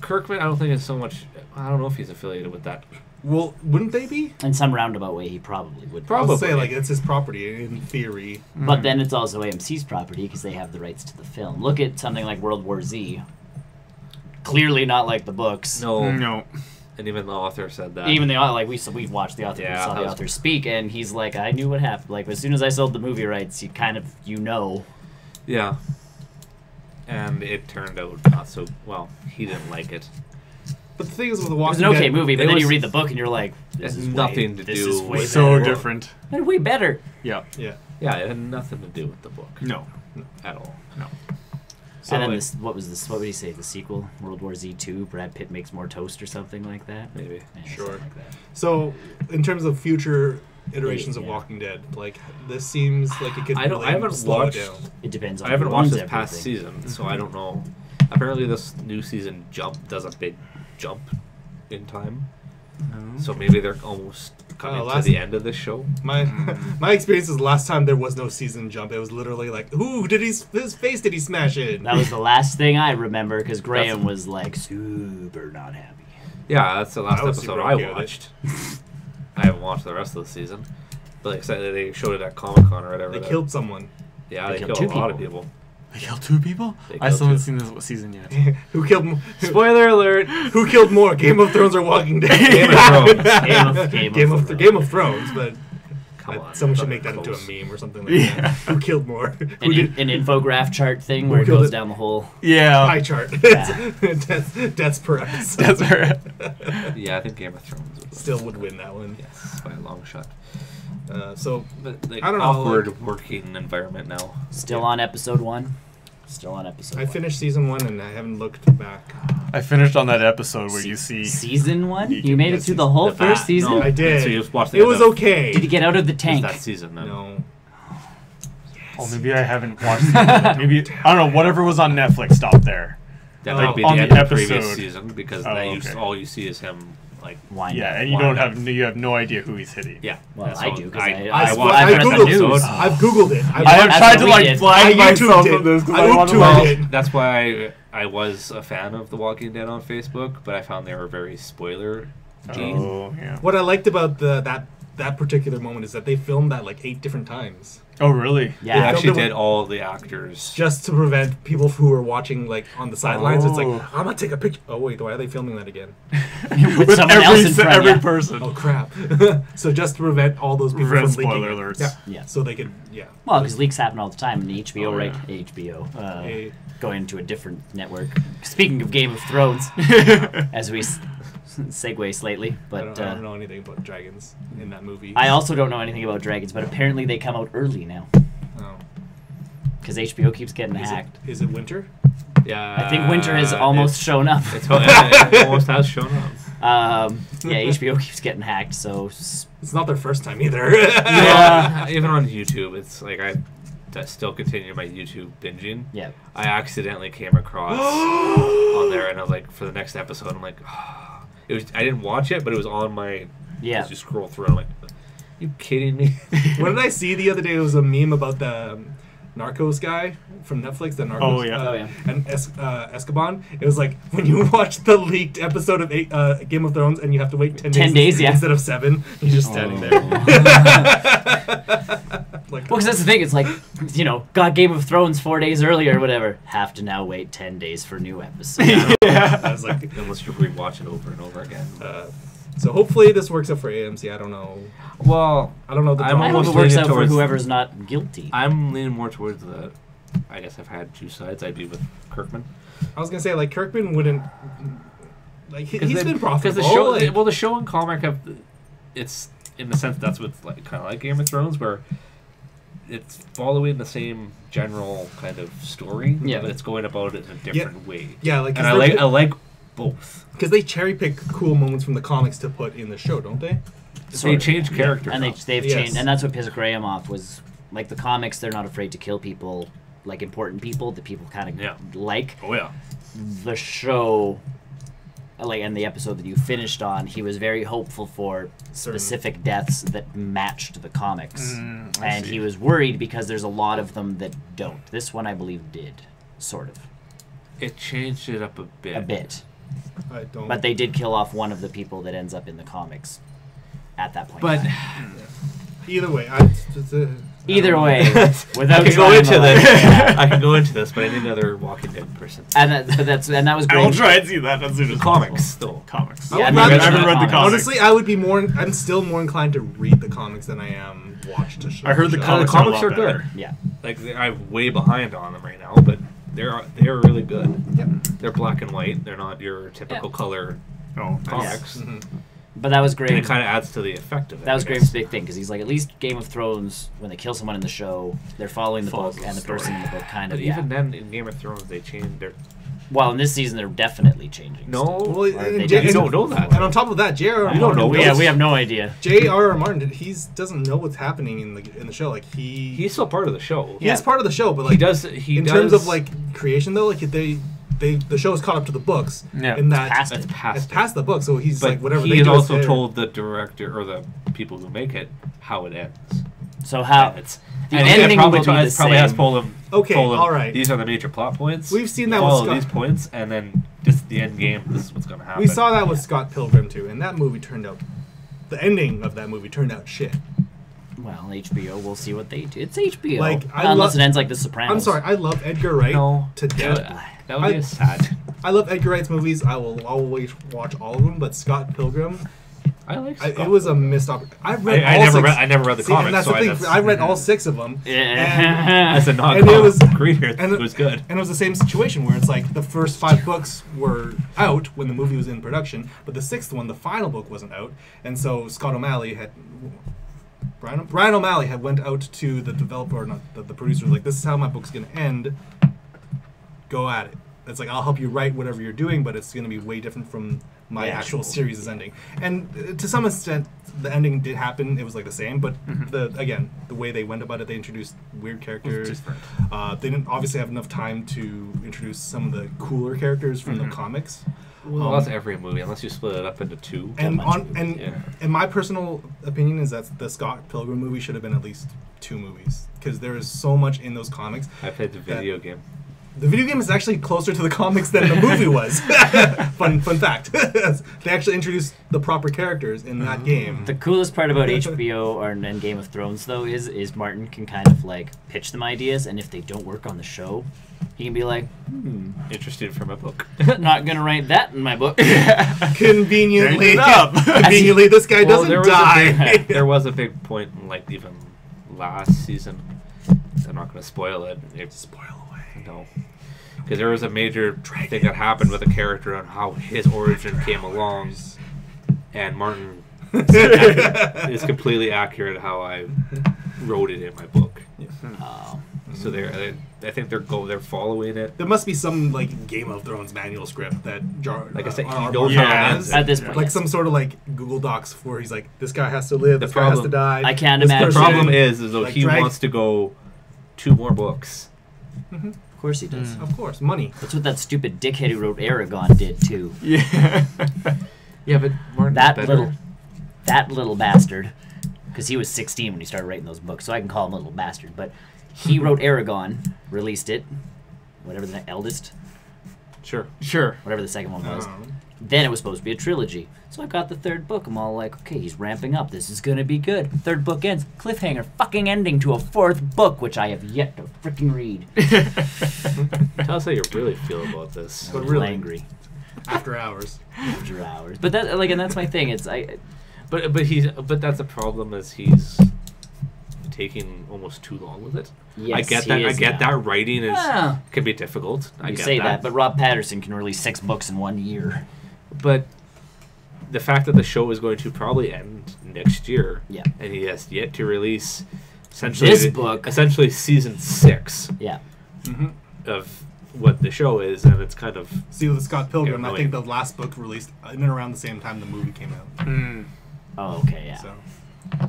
Kirkman, I don't think it's so much. I don't know if he's affiliated with that. Well, wouldn't they be? In some roundabout way, he probably would. I would say Probably. like it's his property in theory. But then it's also AMC's property because they have the rights to the film. Look at something like World War Z. Clearly not like the books. No, no. And even the author said that. Even the like we've watched the author, we saw the author speak, and he's like, I knew what happened. Like as soon as I sold the movie rights, you know. Yeah. And it turned out not so well. He didn't like it. But the thing is with The It was Walking an okay Dead, movie, but then you read the book and you're like, this is nothing to do with so it. different. They're way better. Yeah. Yeah. Yeah, it had nothing to do with the book. No. At all. No. So and then what would he say? The sequel, World War Z 2, Brad Pitt makes more toast or something like that? Maybe. Yeah, Sure. Like that. So, in terms of future iterations of Walking Dead, like this seems like it could. I haven't slow watched. it down. It depends on I haven't who watched owns this past everything. season, so I don't know. Apparently, this new season does a big jump in time. So maybe they're almost coming to the end of this show. My experience is last time there was no season jump. It was literally like, who did his face did he smash in? That was the last thing I remember because Graham was like super not happy. Yeah, that's the last I was episode super I okay with watched. I haven't watched the rest of the season, but like I said, they showed it at Comic-Con or whatever. They killed someone. Yeah, They they killed killed a two lot of people. They killed 2 people? They I killed still haven't 2. seen this season yet. Who killed? Spoiler alert! Who killed more, Game of Thrones or Walking Dead? Game of Thrones. Game of Thrones, but Come on. someone should not make that into a close. meme or something like that. Who killed more? An infograph chart thing where it killed goes it? down the whole. Yeah. Pie chart. Yeah. Deaths per episode. That's right. Yeah, I think Game of Thrones would win. Still would win that one. Yes, by a long shot. So But like, I don't know, awkward working environment now. Still on episode 1. Still on episode 1. I finished season 1 and I haven't looked back. I finished on that episode where you see... Season 1? You You made it through the whole first season? No, I did. So you just watched the It end was of- okay. Did you get out of the tank? That season then. No. Oh, maybe I haven't watched it. Maybe... I don't know. Whatever was on Netflix stopped there. That Like, might be on the the end of the previous episode. season because Oh, that okay. all you see is him like Why Yeah, not? and you Why don't not? you have no idea who he's hitting. yeah. Well, And I so do, 'cause I I watched I've that Googled episode. it. I've Googled it. I have That's tried what to we like did. blind I myself YouTubed from this it. because I I want to YouTubed know. it. That's why I was a fan of The Walking Dead on Facebook, but I found they were very spoiler. Oh, yeah. What I liked about that particular moment is that they filmed that like 8 different times. Oh, really? They Yeah. actually filmed it did all the actors. Just to prevent people who are watching like on the sidelines. It's like, Oh. I'm gonna take a picture. Oh wait, why are they filming that again? With someone else in front of every you. person. Oh crap! So just to prevent all those people Prevent from leaking. spoiler it. alerts. Yeah. Yeah. So they could, yeah. Well, because leaks happen all the time, and the HBO, Oh, right? yeah. HBO. Hey. Going to a different network. Speaking of Game of Thrones, as we segue slightly, I but don't know anything about dragons in that movie. I also don't know anything about dragons, but apparently they come out early now. Oh. Because HBO keeps getting Is hacked. it winter? Yeah. I think winter has almost shown up. It almost has shown up. Yeah, HBO keeps getting hacked, so It's not their first time either. Yeah, even on YouTube, it's like I still continue my YouTube binging. yeah. I accidentally came across on there, and I was like, for the next episode, I'm like, it was. I didn't watch it, but it was on my. Yeah. As you scroll through, I'm like, you kidding me? What did I see the other day? It was a meme about the Narcos guy from Netflix. The Narcos. Oh, yeah. Oh, yeah. And Escoban. It was like when you watch the leaked episode of Game of Thrones and you have to wait 10 days, yeah. instead of 7. He's just standing there. Like, Well, because that's the thing. It's like, got Game of Thrones 4 days earlier or whatever. Have to now wait 10 days for new episodes. I was like, Unless you rewatch it over and over again. so hopefully this works out for AMC. I don't know. Well, I don't know the I'm I drama. hope it almost works leaning out for towards- whoever's not guilty. I'm leaning more towards the. I guess if I had two sides, I'd be with Kirkman. I was gonna say like Kirkman wouldn't. Like he's been profitable. Because the show, like- the show and comic have, it's in the sense that's what's like kind of like Game of Thrones, where it's following the same general kind of story, Yeah. but it's going about it in a different way. Yeah, like And I like both. because they cherry pick cool moments from the comics to put in the show, don't they? So they change characters, and up. they've Yes. changed, and that's what pissed Graham off was like the comics. They're not afraid to kill people, like important people that people kind of Yeah. like. Oh yeah. The show, like, and the episode that you finished on, he was very hopeful for specific deaths that matched the comics, I and see. he was worried because there's a lot of them that don't. This one, I believe, did sort of It changed it up a bit. a bit, I don't. but they did kill off one of the people that ends up in the comics at that point. But Either way, Either way, without I can go trying into to, like, this. yeah. I can go into this, but I need another Walking Dead person. And that was great. I'll try and see that as soon as Comics, still. Comics. Yeah, I haven't read the comics. Honestly, I would be more. I'm still more inclined to read the comics than I am watch the show. I heard the show. comics The comics are a are lot good. better. Yeah. Like I'm way behind on them right now, but they're really good. Yep. They're black and white. They're not your typical color Oh, comics. Mhm. But that was And it great. kind of adds to the effect of it. That was I Graham's guess. big thing because he's like, at least Game of Thrones, when they kill someone in the show, they're following the Follows book, the and the story. person in the book kind But of. even then, in Game of Thrones, they changed their. Well, in this season, they're definitely changing. No, stuff. Well, Or and they J- you did. don't know that. And on top of that, J.R.R. You don't know. Martin. We have no idea. J.R.R. Martin, he doesn't know what's happening in the show. Like He's still part of the show. he is part of the show, but like He does. He in does, terms of like creation though, like the show is caught up to the books. Yeah. In that past It's it. past. it's past the book, so he's But like whatever he they has do is also fair. told the director or the people who make it how it ends. So how And it's the I think it ending probably, will be the probably has same. told him. Okay, told him, all right. These are the major plot points. We've seen that with Follow Scott. these points, and then just the end game. This is what's going to happen. We saw that with Scott Pilgrim too, and that movie turned out. The ending of that movie turned out shit. Well, HBO, we'll see what they do. It's HBO. Like, I Unless lo- it ends like The Sopranos. I'm sorry, I love Edgar Wright No. to death. That would be sad. I love Edgar Wright's movies. I will always watch all of them, but Scott Pilgrim, I like. it was a missed opportunity. I read I all never six. read. I never read the See, and comics, that's so the thing. that's, I read all 6 of them. Yeah. as a And it non-comic was- reader, and it was good. And it was the same situation where it's like the first 5 books were out when the movie was in production, but the 6th one, the final book, wasn't out, and so Scott O'Malley had. Brian O'Malley had went out to the developer, or not the producer, like, this is how my book's going to end. Go at it. It's like, I'll help you write whatever you're doing, but it's going to be way different from my Yeah. actual series' ending. And to some extent, the ending did happen. It was like the same, but the way they went about it, they introduced weird characters. different. They didn't obviously have enough time to introduce some of the cooler characters from the comics. Well, that's every movie, unless you split it up into 2. And much on movie, yeah. and my personal opinion is that the Scott Pilgrim movie should have been at least 2 movies because there is so much in those comics. I played the video game. The video game is actually closer to the comics than the movie was. fun fact. They actually introduced the proper characters in that game. The coolest part about HBO and Game of Thrones, though, is Martin can kind of like pitch them ideas, and if they don't work on the show, he can be like, Interested from a book. not gonna write that in my book. Conveniently, Change it up. conveniently, this guy doesn't there was die. there was a big point in like even last season. I'm not going to spoil it. Spoil away. No. Because there was a major thing that happened with a character and how his origin came along. And Martin is completely accurate how I wrote it in my book. So I think they're following it. There must be some like Game of Thrones manual script that Like I said, he R.R. knows Martin how it has. ends. At this point, Like yes. some sort of like Google Docs where he's like, this guy has to live, The this guy has to problem- die. I can't this imagine. The person- problem is though like he drag- wants to go 2 more books. Of course he does. Of course, money. That's what that stupid dickhead who wrote Aragon did too. Yeah. Yeah, but Martin's That little bastard, because he was 16 when he started writing those books, so I can call him a little bastard. But he wrote Aragon, released it, whatever the eldest, Sure. Sure. whatever the second one was. Um, Then it was supposed to be a trilogy. So I got the 3rd book. I'm all like, okay, he's ramping up. This is gonna be good. 3rd book ends. Cliffhanger. Fucking ending to a 4th book, which I have yet to freaking read. Tell us how you really feel about this. I'm But a really- little angry after hours. after hours. But that, like, and that's my thing. It's But that's a problem is he's taking almost too long with it. yes, I get he that. I is get now. that writing is Yeah. can be difficult. I You get say that, but Rob Patterson can release 6 books in 1 year. but the fact that the show is going to probably end next year, Yeah. and he has yet to release essentially This book. essentially season 6 Yeah. of what the show is, and it's kind of See, with Scott Pilgrim, I Annoying. think the last book released in and around the same time the movie came out. Oh, okay, yeah. So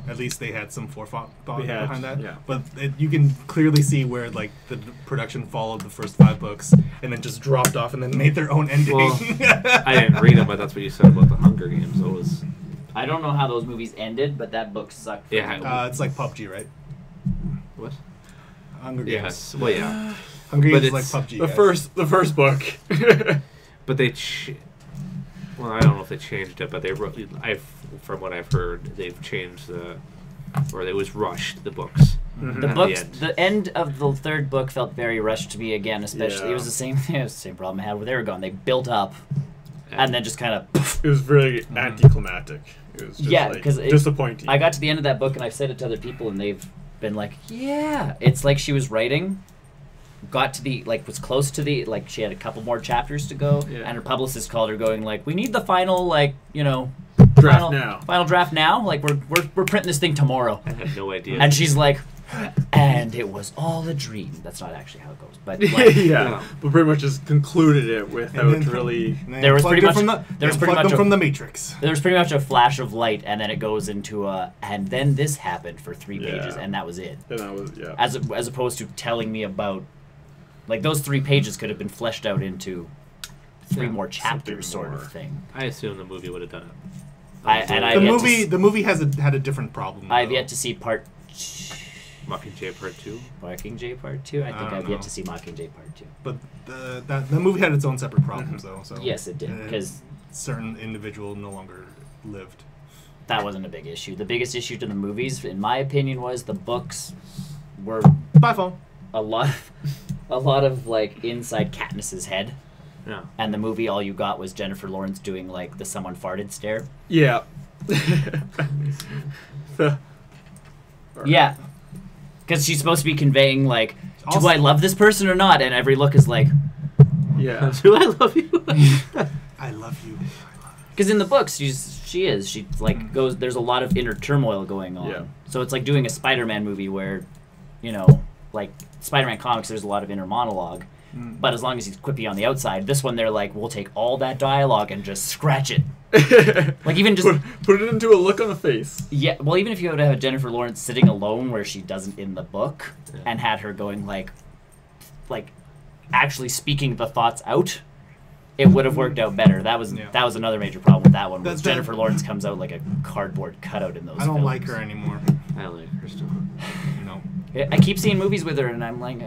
at least they had some forethought They had, behind that. yeah. But you can clearly see where like the production followed the first 5 books and then just dropped off and then made their own ending. Well, I didn't read them, but that's what you said about the Hunger Games. It was I don't know how those movies ended, but that book sucked. for Yeah. me. It's like PUBG, right? what? Hunger Games. Yes. Well, yeah. Hunger But Games is like it's PUBG. The guys. first book. But they, well, I don't know if they changed it, but they wrote. From what I've heard, they've changed the Or it was rushed, the books. The At books, the the end of the third book felt very rushed to me again. Especially, it was the same problem I had with Aragon. They built up, and then just kind of. It was very anticlimactic. It was just because disappointing. I got to the end of that book, and I've said it to other people, and they've been like, "Yeah, it's like she was writing." Got to the was close to the she had a couple more chapters to go, and her publicist called her going we need the final final draft now, we're printing this thing tomorrow. I had no idea. And she's like, and it was all a dream. That's not actually how it goes, but but pretty much just concluded it without really. There was pretty much from the Matrix. There was pretty much a flash of light, and then it goes into and then this happened for 3 pages, and that was it. And that was as opposed to telling me about. Those 3 pages could have been fleshed out into 3 more chapters, sort of thing. I assume the movie would have done it. The movie had a different problem. I've yet to see part. Mockingjay Part 2. Mockingjay Part 2. I think I've yet to see Mockingjay Part 2. But the movie had its own separate problems, though. So yes, it did, because certain individual no longer lived. That wasn't a big issue. The biggest issue to the movies, in my opinion, was the books were by phone. A lot of inside Katniss's head. Yeah. And the movie, all you got was Jennifer Lawrence doing the someone farted stare. Yeah. Yeah. Because she's supposed to be conveying do I love this person or not? And every look is yeah. Do I love you? I love you. Because in the books, she goes. There's a lot of inner turmoil going on. Yeah. So it's like doing a Spider-Man movie where, Spider-Man comics, there's a lot of inner monologue. But as long as he's quippy on the outside, this one they're we'll take all that dialogue and just scratch it. Even just put it into a look on the face. Yeah, well, even if you would have Jennifer Lawrence sitting alone where she doesn't in the book, and had her going actually speaking the thoughts out, it would have worked out better. That was another major problem with that one. Was Jennifer Lawrence comes out like a cardboard cutout in those. I don't films. like her anymore. I like her still. I keep seeing movies with her, and I'm like,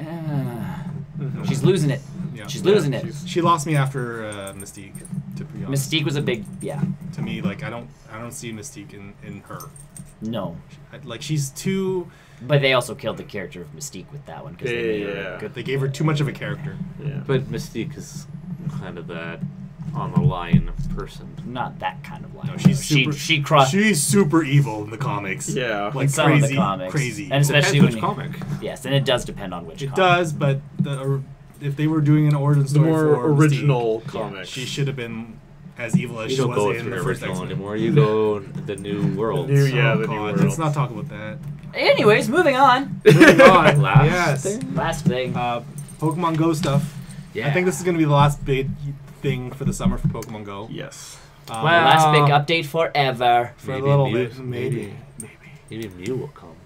she's losing it. Yeah. She's losing it. She lost me after Mystique. To be honest. Mystique was a big To me, I don't see Mystique in her. No. She's too. But they also killed the character of Mystique with that one because they gave her too much of a character. Yeah. But Mystique is kind of that on the line person. Not that kind of line. No, she's super evil in the comics. Yeah, in some of the comics, crazy, and especially which comic. Yes, and it does depend on which. It does, but if they were doing an origin story for original Mystique, comic, she should have been as evil as you she don't was go in through the the first original X-Men. anymore. You go the new world. The new world. Let's not talk about that. Anyways, moving on. Last thing. Pokemon Go stuff. Yeah. I think this is going to be the last big thing for the summer for Pokemon Go. Yes. Last big update forever. For a little bit, maybe. Maybe Mew will come.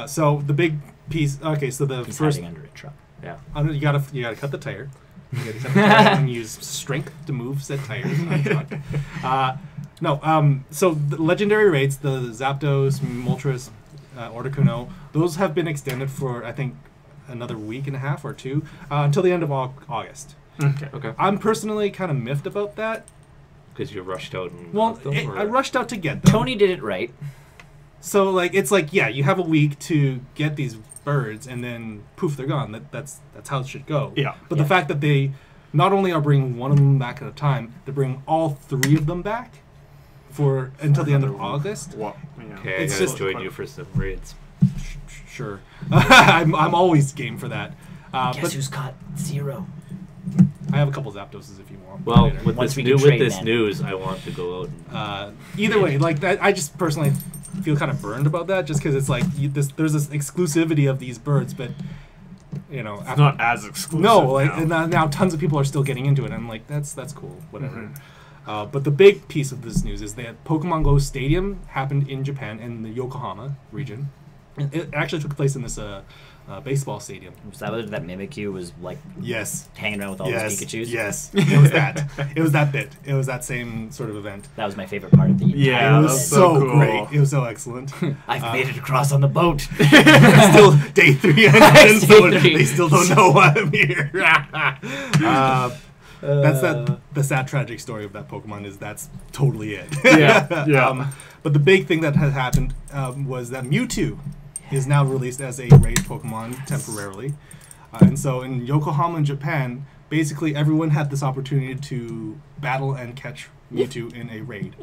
So the big piece. Okay, so the He's first. hiding under a truck. Yeah. You gotta cut the tire. You gotta cut the tire and use strength to move said tires. So the legendary rates, the Zapdos, Moltres, Articuno, those have been extended for I think another week and a half or 2 until the end of August. Okay. I'm personally kind of miffed about that. Because you rushed out and I rushed out to get them. Tony did it right. So you have a week to get these birds, and then poof, they're gone. That's how it should go. Yeah. But the fact that they not only are bringing one of them back at a time, they're bringing all 3 of them back until the end of August. Well, okay, I gotta join you for some raids. Sure. I'm always game for that. Guess who's caught 0? I have a couple Zapdoses if you want. Well, later. with this news, I want to go out. And either way, I just personally feel kind of burned about that, just because it's there's this exclusivity of these birds, but it's not as exclusive. No, and now tons of people are still getting into it. And I'm like, that's cool, whatever. But the big piece of this news is that Pokemon Go Stadium happened in Japan in the Yokohama region. It actually took place in this baseball stadium. Was that where that Mimikyu was yes, hanging around with all those Pikachus? Yes, it was that. It was that bit. It was that same sort of event. That was my favorite part of the entire it was event. so cool. Great. It was so excellent. I've made it across on the boat. Still day 3, and they still don't know why I'm here. That's the sad tragic story of that Pokemon is that's totally it. Yeah. But the big thing that has happened was that Mewtwo is now released as a raid Pokemon temporarily. And so in Yokohama, Japan, basically everyone had this opportunity to battle and catch Mewtwo in a raid.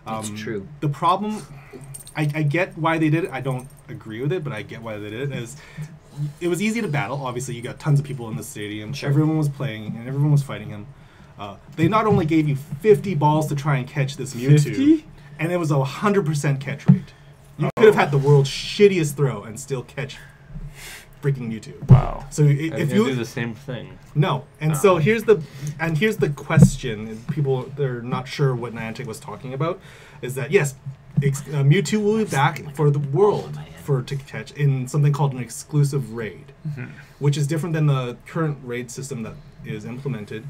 That's true. The problem, I get why they did it. I don't agree with it, but I get why they did it. Is it was easy to battle. Obviously, you got tons of people in the stadium. Sure. Everyone was playing, and everyone was fighting him. They not only gave you 50 balls to try and catch this Mewtwo, 50? and it was a 100% catch rate. You could have had the world's shittiest throw and still catch freaking Mewtwo. Wow. So if you do the same thing. no, and so here's the question. And people they're not sure what Niantic was talking about. Is that yes, Mewtwo will be back for the world to catch in something called an exclusive raid, which is different than the current raid system that is implemented.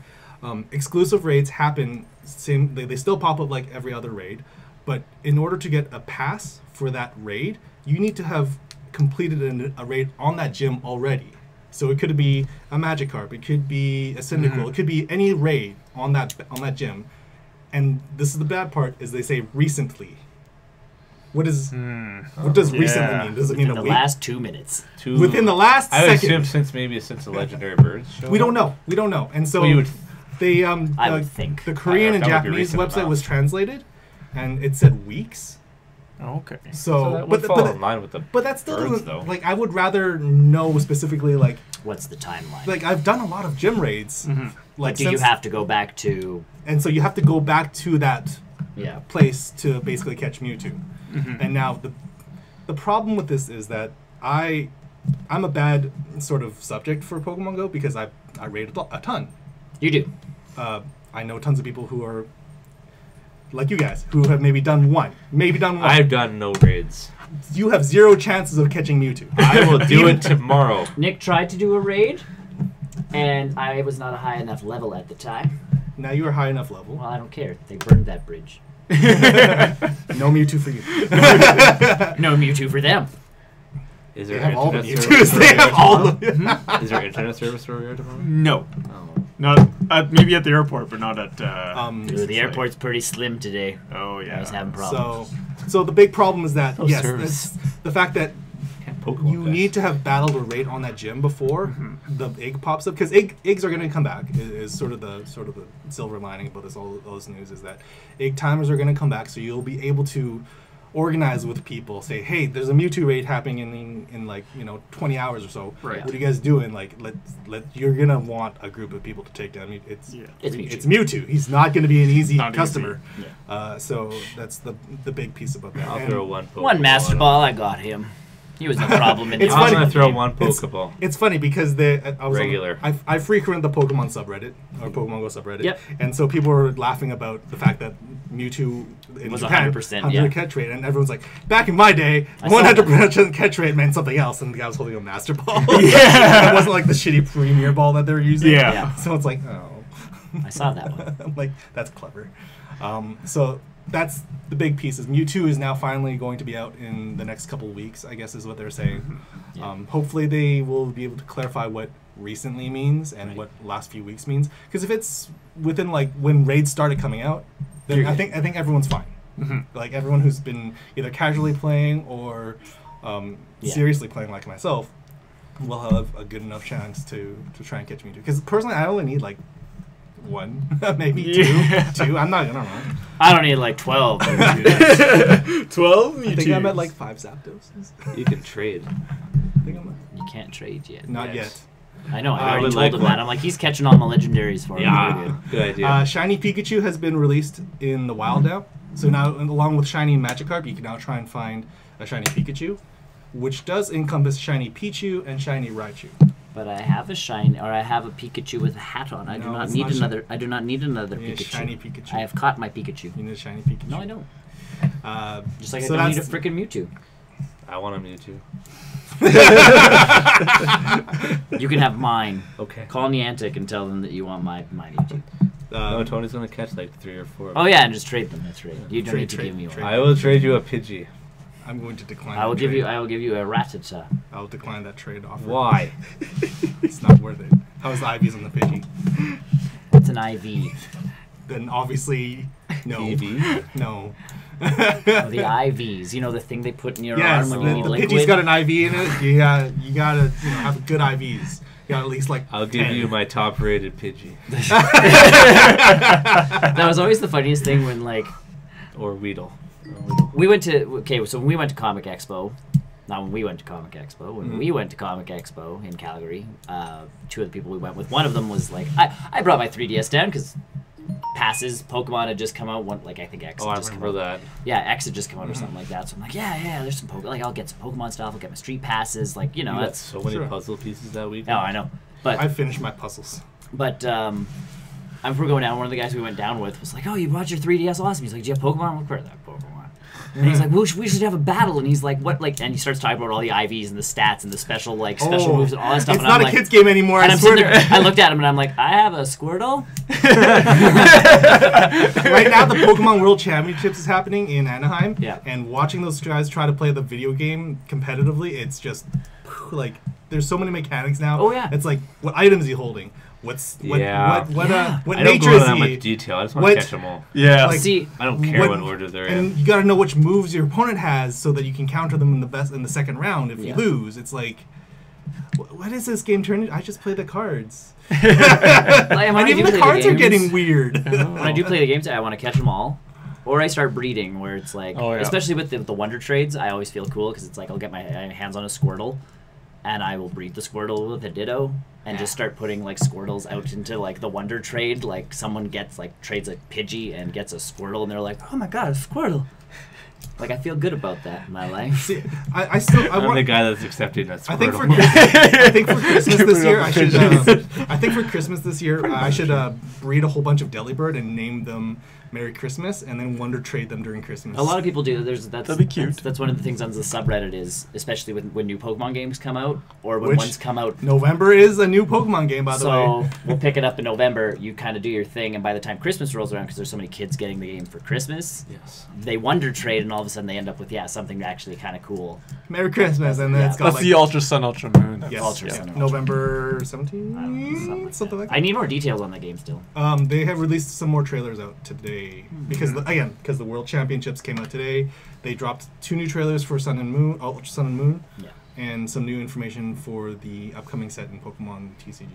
Exclusive raids happen same. They still pop up like every other raid, but in order to get a pass for that raid, you need to have completed a raid on that gym already. So it could be a Magikarp, it could be a Cyndaquil, it could be any raid on that gym. And this is the bad part: is they say recently. What does recently mean? Does it mean In the a week? last 2 minutes. Within the last I would second? assume since the Legendary Birds show. We don't know. We don't know. And so Well, you would they I would think. the Korean and that would be Japanese recent website enough. was translated, and it said weeks. Okay. So that would fall in line with the But that still birds, doesn't though. like. I would rather know specifically like What's the timeline? I've done a lot of gym raids. Like do you since- have to go back to... and so you have to go back to that Yeah. place to basically catch Mewtwo. And now the problem with this is that I'm a bad sort of subject for Pokemon Go because I raided a ton. You do. I know tons of people who are like you guys who have maybe done one. I've done no raids. You have 0 chances of catching Mewtwo. I will do it tomorrow. Nick tried to do a raid, and I was not a high enough level at the time. Now you are high enough level. Well, I don't care. They burned that bridge. No Mewtwo for you. No Mewtwo for them. Is They there have all the internet Mewtwo's. service? They have all the. Is there internet service where we are tomorrow? No. Oh. Not maybe at the airport, but not at. Dude, the airport's pretty slim today. Oh I was yeah. having problems. So the big problem is that No yes, service. it's the fact that Pokemon you Fest. need to have battled or raid on that gym before the egg pops up because eggs are going to come back. Is sort of the silver lining about all this news is that egg timers are going to come back, so you'll be able to organize with people. Say, hey, there's a Mewtwo raid happening in like 20 hours or so. Right. What are you guys doing? Like, you're gonna want a group of people to take down. It's Mewtwo. It's Mewtwo. He's not going to be an easy Not customer. easy. So that's the big piece about that. I'll And throw one Pokeball. One Master Ball, I got him. He was no problem in It's the I'm funny. going to throw game. one It's- Pokeball. It's funny because Regular. I frequent the Pokemon subreddit or Pokemon Go subreddit, Yep. and so people were laughing about the fact that Mewtwo in Was Japan 100%, yeah. catch rate, and everyone's like, back in my day, I saw 100% catch rate meant something else, and the guy was holding a Master Ball. Yeah. It wasn't like the shitty Premier Ball that they were using. Yeah. Yeah. So it's like, oh, I saw that one. I'm like, that's clever. So that's the big piece. Is Mewtwo is now finally going to be out in the next couple of weeks, I guess is what they're saying. Yeah. Hopefully they will be able to clarify what recently means and Right. what last few weeks means. Because if it's within like when raids started coming out, then You're I good. think everyone's fine. Like everyone who's been either casually playing or Yeah. seriously playing like myself will have a good enough chance to try and catch Mewtwo. Because personally, I only need like one, maybe Yeah. two. I don't know. I don't need like 12. 12. I think I'm at like 5 Zapdos. You can trade. I think I'm You can't trade yet. not Yes. yet. I know. I I already would told like him one. that. I'm like, he's catching all my legendaries for me. We're good. Good idea. Shiny Pikachu has been released in the wild now. So now, along with Shiny Magikarp, you can now try and find a Shiny Pikachu, which does encompass Shiny Pichu and Shiny Raichu. But I have a shiny, or I have a Pikachu with a hat on. I do No, not it's need not another. I do not need another You need a Pikachu. Shiny Pikachu. I have caught my Pikachu. You need a Shiny Pikachu. No, I don't. Just like so I don't need a that's- freaking Mewtwo. I want a Mewtwo. You can have mine. Okay. Call Niantic and tell them that you want my Mewtwo. No, Tony's going to catch like 3 or 4. Oh yeah, and just trade them. That's right. You don't Trade, need to trade, give me trade. one. I will trade you a Pidgey. I'm going to decline. I will that give trade. you. I will give you a Rattata. I'll decline that trade offer. Why? It's not worth it. How's the Ivy's on the Pidgey? It's an an IV. Then obviously, no. TV? No. Oh, the IVs, you know, the thing they put in your Yes, arm when you need the liquid. Pidgey's got an IV in it. You gotta have good IVs. You got at least like. I'll give 10. you my top-rated Pidgey. That was always the funniest thing when, like, Or Weedle. we went to, so when we went to Comic Expo, not when we went to Comic Expo, when we went to Comic Expo in Calgary, two of the people we went with, one of them was like, I brought my 3DS down because passes, Pokemon had just come out, I think X Oh, had I just come remember out. that. Yeah, X had just come out or something like that, so I'm like, yeah, there's some Pokemon, like, I'll get some Pokemon stuff, I'll get my street passes, like, you know. You got That's, so many puzzle pieces that week. no, I know. But I finished my puzzles. But if we're going down, one of the guys we went down with was like, "Oh, you brought your 3DS, awesome." He's like, "Do you have Pokemon?" What part of that Pokemon? And he's like, well, we should have a battle. And he's like, "What?" Like, and he starts talking about all the IVs and the stats and the special special moves and all that stuff. It's and not I'm a like, kid's game anymore. And I I'm swear. sitting there, I looked at him and I'm like, "I have a Squirtle." Right now, the Pokemon World Championships is happening in Anaheim. Yeah. And watching those guys try to play the video game competitively, it's just like there's so many mechanics now. Oh, yeah. It's like, what items are you holding? What Yeah. what Yeah. what I don't nature go into is that he? much detail. I just want What- to catch them all. Yeah. Like, See, I don't care What- what order they're in. And you got to know which moves your opponent has so that you can counter them in the second round. If you Yeah. lose, it's like, what is this game turning? I just play the cards. like, when I And do even play the cards are games- getting weird. When I do play the games, I want to catch them all. Or I start breeding, where it's like, Oh, yeah. especially with the Wonder Trades, I always feel cool because it's like I'll get my hands on a Squirtle, and I will breed the Squirtle with a Ditto, and just start putting like Squirtles out into like the Wonder Trade. Like someone gets like trades a Pidgey and gets a Squirtle, and they're like, "Oh my god, a Squirtle!" Like I feel good about that in my life. See, I still I'm want the guy that's accepting that. I think for Squirtle. I think for Christmas this year I should Pigeons. I think for Christmas this year I should breed a whole bunch of Delibird and name them Merry Christmas and then Wonder Trade them during Christmas. A lot of people do. That's That'd be cute. That's one of the things on the subreddit is, especially when new Pokemon games come out or when Which- ones come out. November is a new Pokemon game, by the So way. we'll pick it up in November. You kind of do your thing, and by the time Christmas rolls around, because there's so many kids getting the game for Christmas, Yes. they Wonder Trade, and all of a sudden they end up with something actually kind of cool. Merry Christmas, and then Yeah. it's got That's like the Ultra Sun, Ultra Moon. yes, Ultra yeah, Sun, Ultra November I 17th, don't know, something like I that. need more details on the game still. They have released some more trailers out today because because the World Championships came out today. They dropped 2 new trailers for Sun and Moon, Ultra Sun and Moon. Yeah. And some new information for the upcoming set in Pokemon TCG.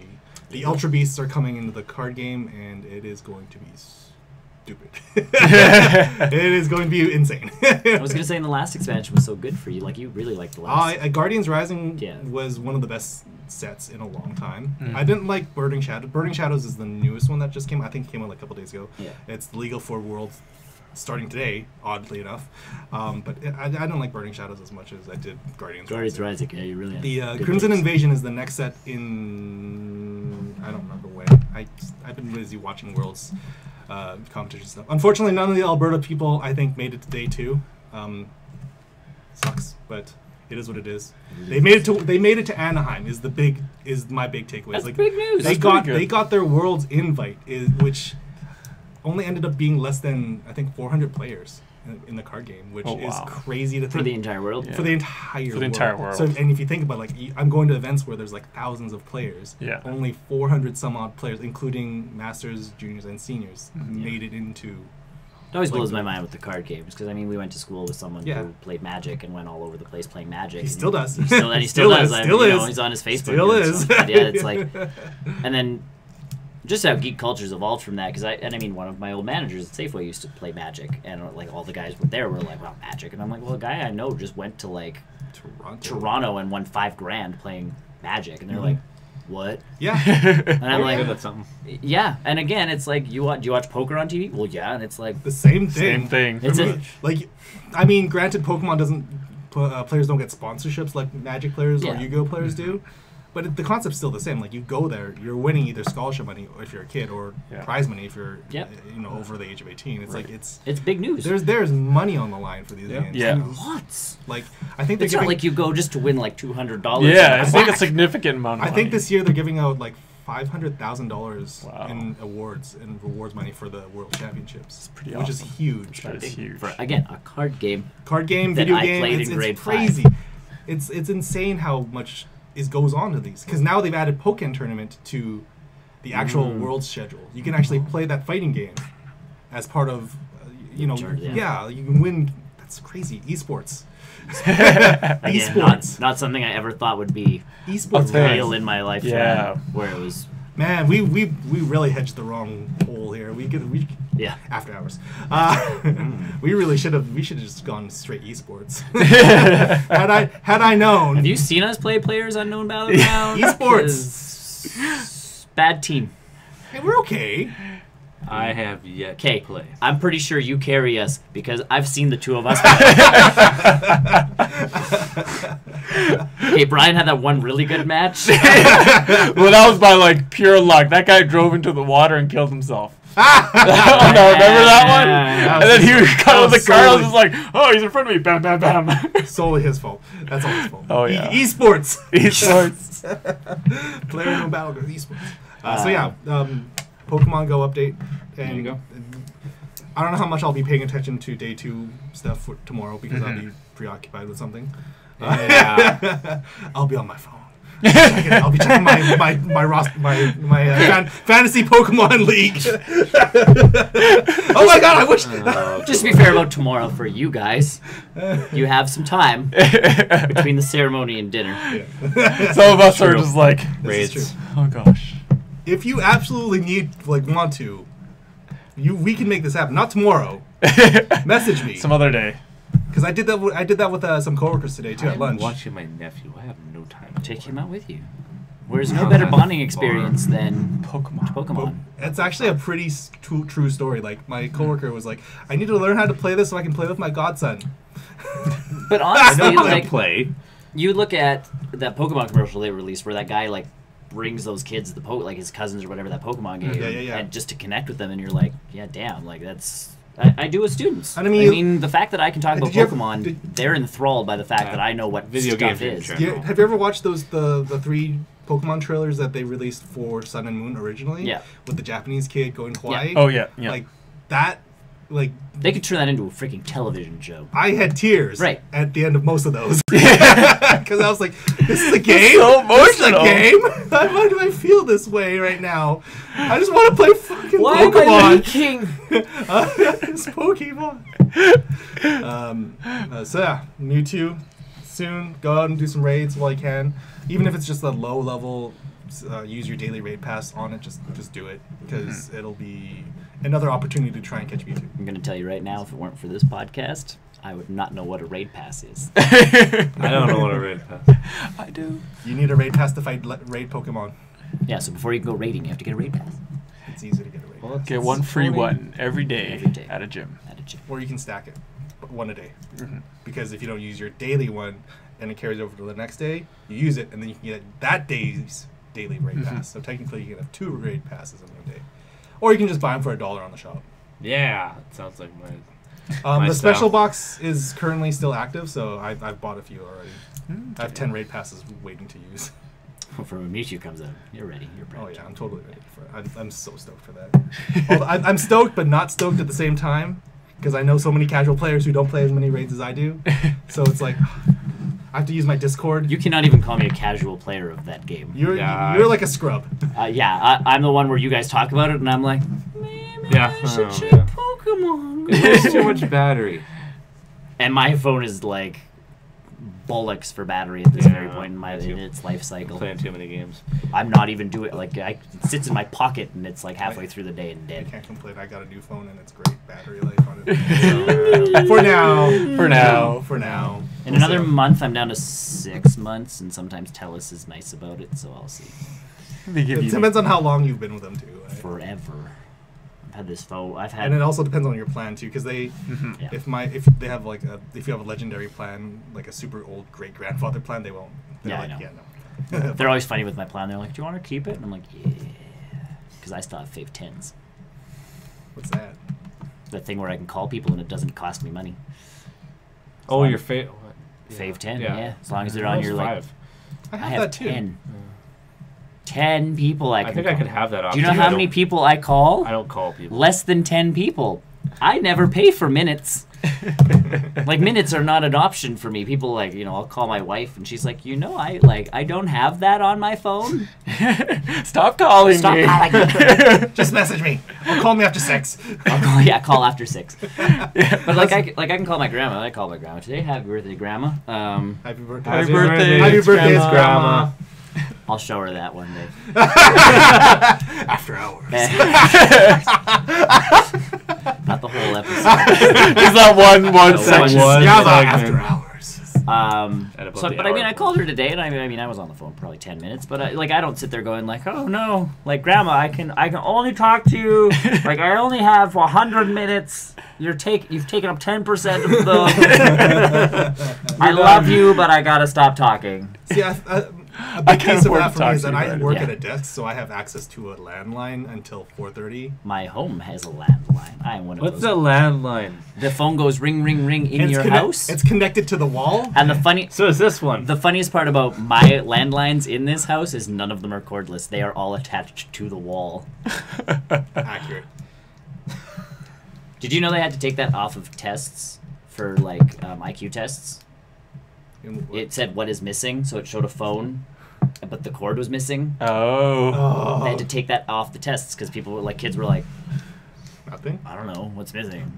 The Ultra Beasts are coming into the card game, and it is going to be stupid. It is going to be insane. I was gonna say, the last expansion was so good for you. Like you really liked the last. Guardians Rising Yeah. was one of the best sets in a long time. Mm. I didn't like Burning Shadows. Burning Shadows is the newest one that just came out. I think it came out like a couple days ago. Yeah. It's legal for Worlds starting today, oddly enough. But I didn't like Burning Shadows as much as I did Guardians Guardians Rising. Rising. Yeah, you really. The good Crimson games. Invasion is the next set in... I don't remember when. I've been busy watching Worlds competition stuff. Unfortunately, none of the Alberta people, I think, made it to day 2. Sucks, but it is what it is. They made it to Anaheim. Is my big takeaway. That's Like, big news. They That's pretty good. got their Worlds invite, which only ended up being less than I think 400 players in the card game, which Oh, is wow. crazy to think. For the entire world. Yeah. For the entire For the entire world. So, and if you think about I'm going to events where there's like thousands of players. Yeah. Only 400 some odd players, including masters, juniors, and seniors, Mm-hmm. made it into. It always Like- blows my mind with the card games because I mean we went to school with someone Yeah. who played Magic and went all over the place playing Magic. He and still does. He still does. Still I is. mean, Still you know, is. he's on his Facebook. Still and is. stuff. But yeah, it's like, and then just how geek culture's evolved from that because I mean one of my old managers at Safeway used to play Magic and like all the guys were there were like, wow, Magic, and I'm like, well, a guy I know just went to like Toronto and won $5,000 playing Magic, and they're like, what? Yeah. And I'm Good like, at something. yeah. And again, it's like, do you watch poker on TV? Well, yeah. And it's like, The same thing. Same thing. It's pretty a- much. Like, I mean, granted, Pokemon doesn't. Players don't get sponsorships like Magic players or Yeah. Yu-Gi-Oh players do. But the concept's still the same. Like, you go there, you're winning either scholarship money if you're a kid or Yeah. prize money if you're Yep. over the age of 18. It's like it's big news. there's money on the line for these Yeah. games. Yeah. And, Lots. like, I think they're It's not giving, like you go just to win like $200. Yeah, and it's like a whack. significant amount of I think money. this year they're giving out like $500,000 Wow. in awards and rewards money for the World Championships, pretty which is awesome. huge. That is huge. For, again, a card game. Card game, that video I game, played it's in grade crazy. 5. It's insane how much goes on to these because now they've added Pokken tournament to the actual world schedule. You can actually play that fighting game as part of, you know, yeah, you can win. That's crazy. Esports. Again, not something I ever thought would be Esports real in my lifetime. Where it was. Man, we really hedged the wrong hole here. We after hours. We should have just gone straight esports. had I known. Have you seen us play Players Unknown Battleground? Esports. Bad team. Hey, we're okay. I have yet to play. I'm pretty sure you carry us because I've seen the two of us. Hey, Brian had that one really good match. Well, that was by like pure luck. That guy drove into the water and killed himself. Oh, no, remember that one? And then he got out of the car and was just like, oh, he's in front of me. Bam, bam, bam. Solely his fault. That's all his fault. Oh, yeah. Esports. Esports. Player no battleground. Esports. So, yeah. Pokemon Go update. And there you go. I don't know how much I'll be paying attention to day 2 stuff for tomorrow because I'll be preoccupied with something. I'll be on my phone. I'll be checking my fantasy Pokemon League. Oh my god! I wish. Just to be fair about tomorrow for you guys, you have some time between the ceremony and dinner. Yeah. Some of us are just like raids. Oh gosh. If you absolutely want to, we can make this happen. Not tomorrow. Message me some other day. Because I did that with some coworkers today too at lunch. I'm watching my nephew. I have no time. Take him out with you. There's no better bonding experience than Pokemon. It's actually a pretty true story. Like my coworker was like, "I need to learn how to play this so I can play with my godson." But honestly, like you look at that Pokemon commercial they released where that guy like brings those kids like his cousins or whatever that Pokemon game, and just to connect with them, and you're like, yeah, damn, like that's. I do with students. And I mean, the fact that I can talk about Pokemon, they're enthralled by the fact that I know what video stuff is. Have you ever watched the 3 Pokemon trailers that they released for Sun and Moon originally? Yeah. With the Japanese kid going to Hawaii? Yeah. Oh, yeah. Like, that... Like they could turn that into a freaking television show. I had tears at the end of most of those because I was like, "This is a game. This is a game. Why do I feel this way right now? I just want to play fucking Pokemon." Why am I leaking? It's Pokemon. So yeah, Mewtwo soon. Go out and do some raids while you can, even if it's just a low level. Use your daily raid pass on it. Just do it because it'll be another opportunity to try and catch Mewtwo. I'm going to tell you right now, if it weren't for this podcast, I would not know what a raid pass is. I don't know what a raid pass is. I do. You need a raid pass to fight raid Pokemon. Yeah, so before you can go raiding, you have to get a raid pass. It's easy to get a raid pass. Get one free one every day at a gym. Or you can stack it, one a day. Because if you don't use your daily one and it carries over to the next day, you use it and then you can get that day's daily raid pass. So technically you can have 2 raid passes in one day. Or you can just buy them for $1 on the shop. Yeah, it sounds like the special box is currently still active, so I've bought a few already. I have 10 raid passes waiting to use. Well, for when Mewtwo comes out, you're ready. You're prepped. Oh yeah, I'm totally ready for it. I'm so stoked for that. I'm stoked, but not stoked at the same time, because I know so many casual players who don't play as many raids as I do. So it's like, I have to use my Discord. You cannot even call me a casual player of that game. You're like a scrub. I'm the one where you guys talk about it, and I'm like, man, I should check Pokemon. There's too much battery. And my phone is like bollocks for battery at this very point in its life cycle. Playing too many games. I'm not even doing it. It sits in my pocket, and it's like halfway through the day and dead. I can't complain. I got a new phone, and it's great battery life on it. So, for now. In another month, I'm down to 6 months, and sometimes Telus is nice about it, so I'll see. It depends on how long you've been with them, too. Right? Forever. I've had this phone. And it also depends on your plan, too, because if they have if you have a legendary plan, like a super old great grandfather plan, they won't. I know. They're always funny with my plan. They're like, "Do you want to keep it?" And I'm like, "Yeah," because I still have Fave 10s. What's that? The thing where I can call people and it doesn't cost me money. Oh, your Fave. Fave 10, yeah. As long as they're on your like. I have that too. 10. 10 people I think I could have that option. Do you know how many people I call? I don't call people. Less than 10 people. I never pay for minutes. Like minutes are not an option for me. People like, I'll call my wife and she's like, I don't have that on my phone. Stop calling Stop me. calling me. Just message me. Or call me after 6. Call after 6. But I can call my grandma. I call my grandma today. Happy birthday, grandma. Happy birthday. Happy birthday, Happy birthday, grandma. I'll show her that one day. After hours. Not the whole episode. Is that one section? After hours. I called her today, and I was on the phone probably 10 minutes, but I don't sit there going like, oh no, like grandma, I can only talk to you, like I only have 100 minutes. You've taken up 10% of the. I love you, but I gotta stop talking. See, a big piece of that for me is that I work at a desk, so I have access to a landline until 4:30. My home has a landline. I am one of those. What's a landline? The phone goes ring, ring, ring in your house. It's connected to the wall. And So is this one? The funniest part about my landlines in this house is none of them are cordless. They are all attached to the wall. Accurate. Did you know they had to take that off of tests for like IQ tests? It said what is missing, so it showed a phone, but the cord was missing. Oh. They had to take that off the tests because kids were like, Nothing? I don't know, what's missing?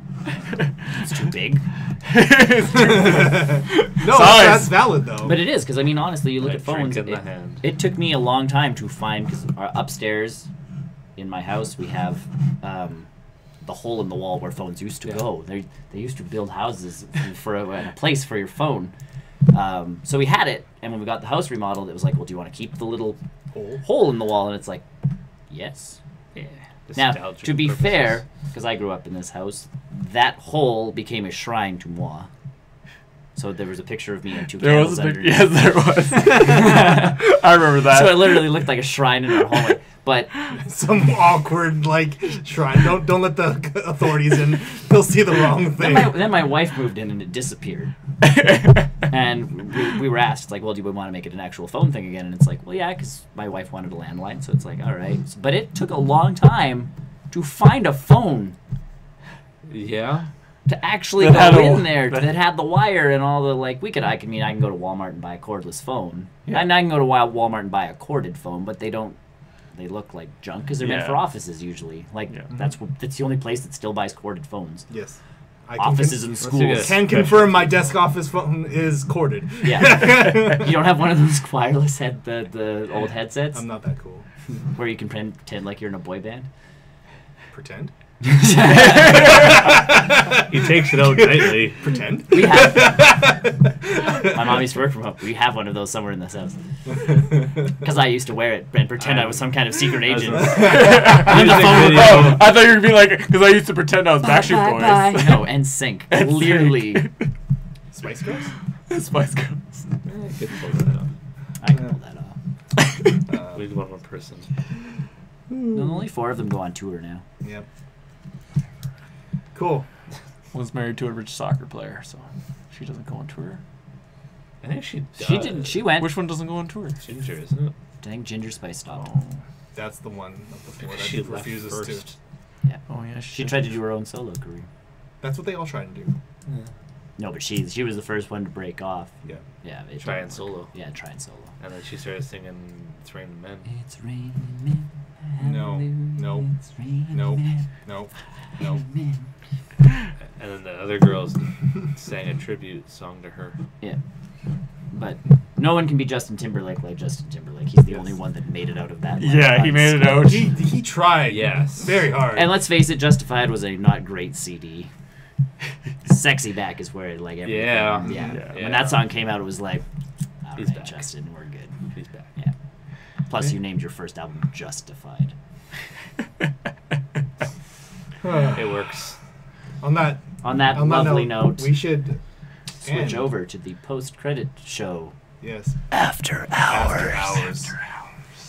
It's too big. No, that's valid though. But it is, because honestly, you look at phones, in the hand. it took me a long time to find, because upstairs in my house, we have the hole in the wall where phones used to go. They used to build houses for a place for your phone. So we had it, and when we got the house remodeled, it was like, well, do you want to keep the little hole in the wall? And it's like, yes. Yeah. Now, to be fair, because I grew up in this house, that hole became a shrine to moi. So there was a picture of me and 2 candles underneath. Yes, there was. I remember that. So it literally looked like a shrine in our hallway. But some awkward shrine. Don't let the authorities in. They'll see the wrong thing. Then my wife moved in and it disappeared. And we were asked, like, well, do we want to make it an actual phone thing again? And it's like, well, yeah, because my wife wanted a landline. So it's like, all right. But it took a long time to find a phone. Yeah. To actually go in there that had the wire and all the I can go to Walmart and buy a cordless phone. Yeah. And I can go to Walmart and buy a corded phone, but they look like junk because they're meant for offices usually. That's the only place that still buys corded phones. Yes. Offices and schools. Can confirm my desk office phone is corded. Yeah. You don't have one of those wireless the old headsets? I'm not that cool. Where you can pretend like you're in a boy band? Pretend? He takes it out nightly. Pretend? We have. My mom used to work from home. We have one of those somewhere in this house. Because I used to wear it and pretend I was some kind of secret agent. I thought you were going to be like, because I used to pretend I was Backstreet Boys. No, NSYNC. Clearly. Spice Girls? Spice Girls. I can pull that off. We do one person. Only 4 of them go on tour now. Yep. Cool. Was married to a rich soccer player, so she doesn't go on tour. I think she does. She didn't. She went. Which one doesn't go on tour? Ginger, isn't it? I think Ginger Spice stopped. Oh. That's the one of the 4 that She refuses left to. first. Yeah. Oh yeah. She tried to do her own solo career. That's what they all try to do. Yeah. No, but she was the first one to break off. Yeah. Yeah. Trying solo. Yeah, trying solo. And then she started singing "It's Raining Men." It's raining men. No. It's raining No. men. No. And then the other girls sang a tribute song to her. Yeah. But no one can be Justin Timberlake like Justin Timberlake. He's the only one that made it out of that. Yeah, he made it out. He tried. Yes. Very hard. And let's face it, Justified was a not great CD. Sexy Back is where everything. Yeah. When that song came out, it was like, all He's right, back. Justin, we're good. He's back. Yeah. Plus, you named your first album Justified. It works. On that lovely note, we should switch end. over to the post-credit show. Yes. After Hours. After Hours.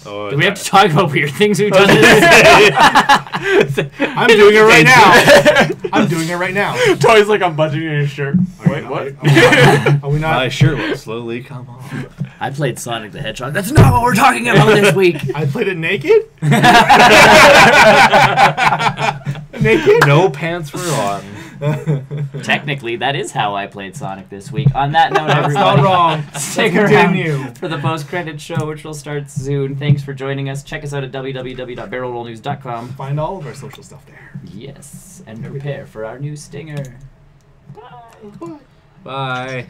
Oh, Do we have to talk about weird things we've done this? I'm doing it right now. I'm doing it right now. Toy's like, I'm buttoning your shirt. Wait, what? Are we not? My shirt will slowly come off. I played Sonic the Hedgehog. That's not what we're talking about this week. I played it naked? Naked? No pants were on. Technically, that is how I played Sonic this week. On that note, That's everybody, not wrong. stick Continue. around for the post-credit show, which will start soon. Thanks for joining us. Check us out at www.barrelrollnews.com. Find all of our social stuff there. Yes, and prepare for our new stinger. Bye. Bye. Bye.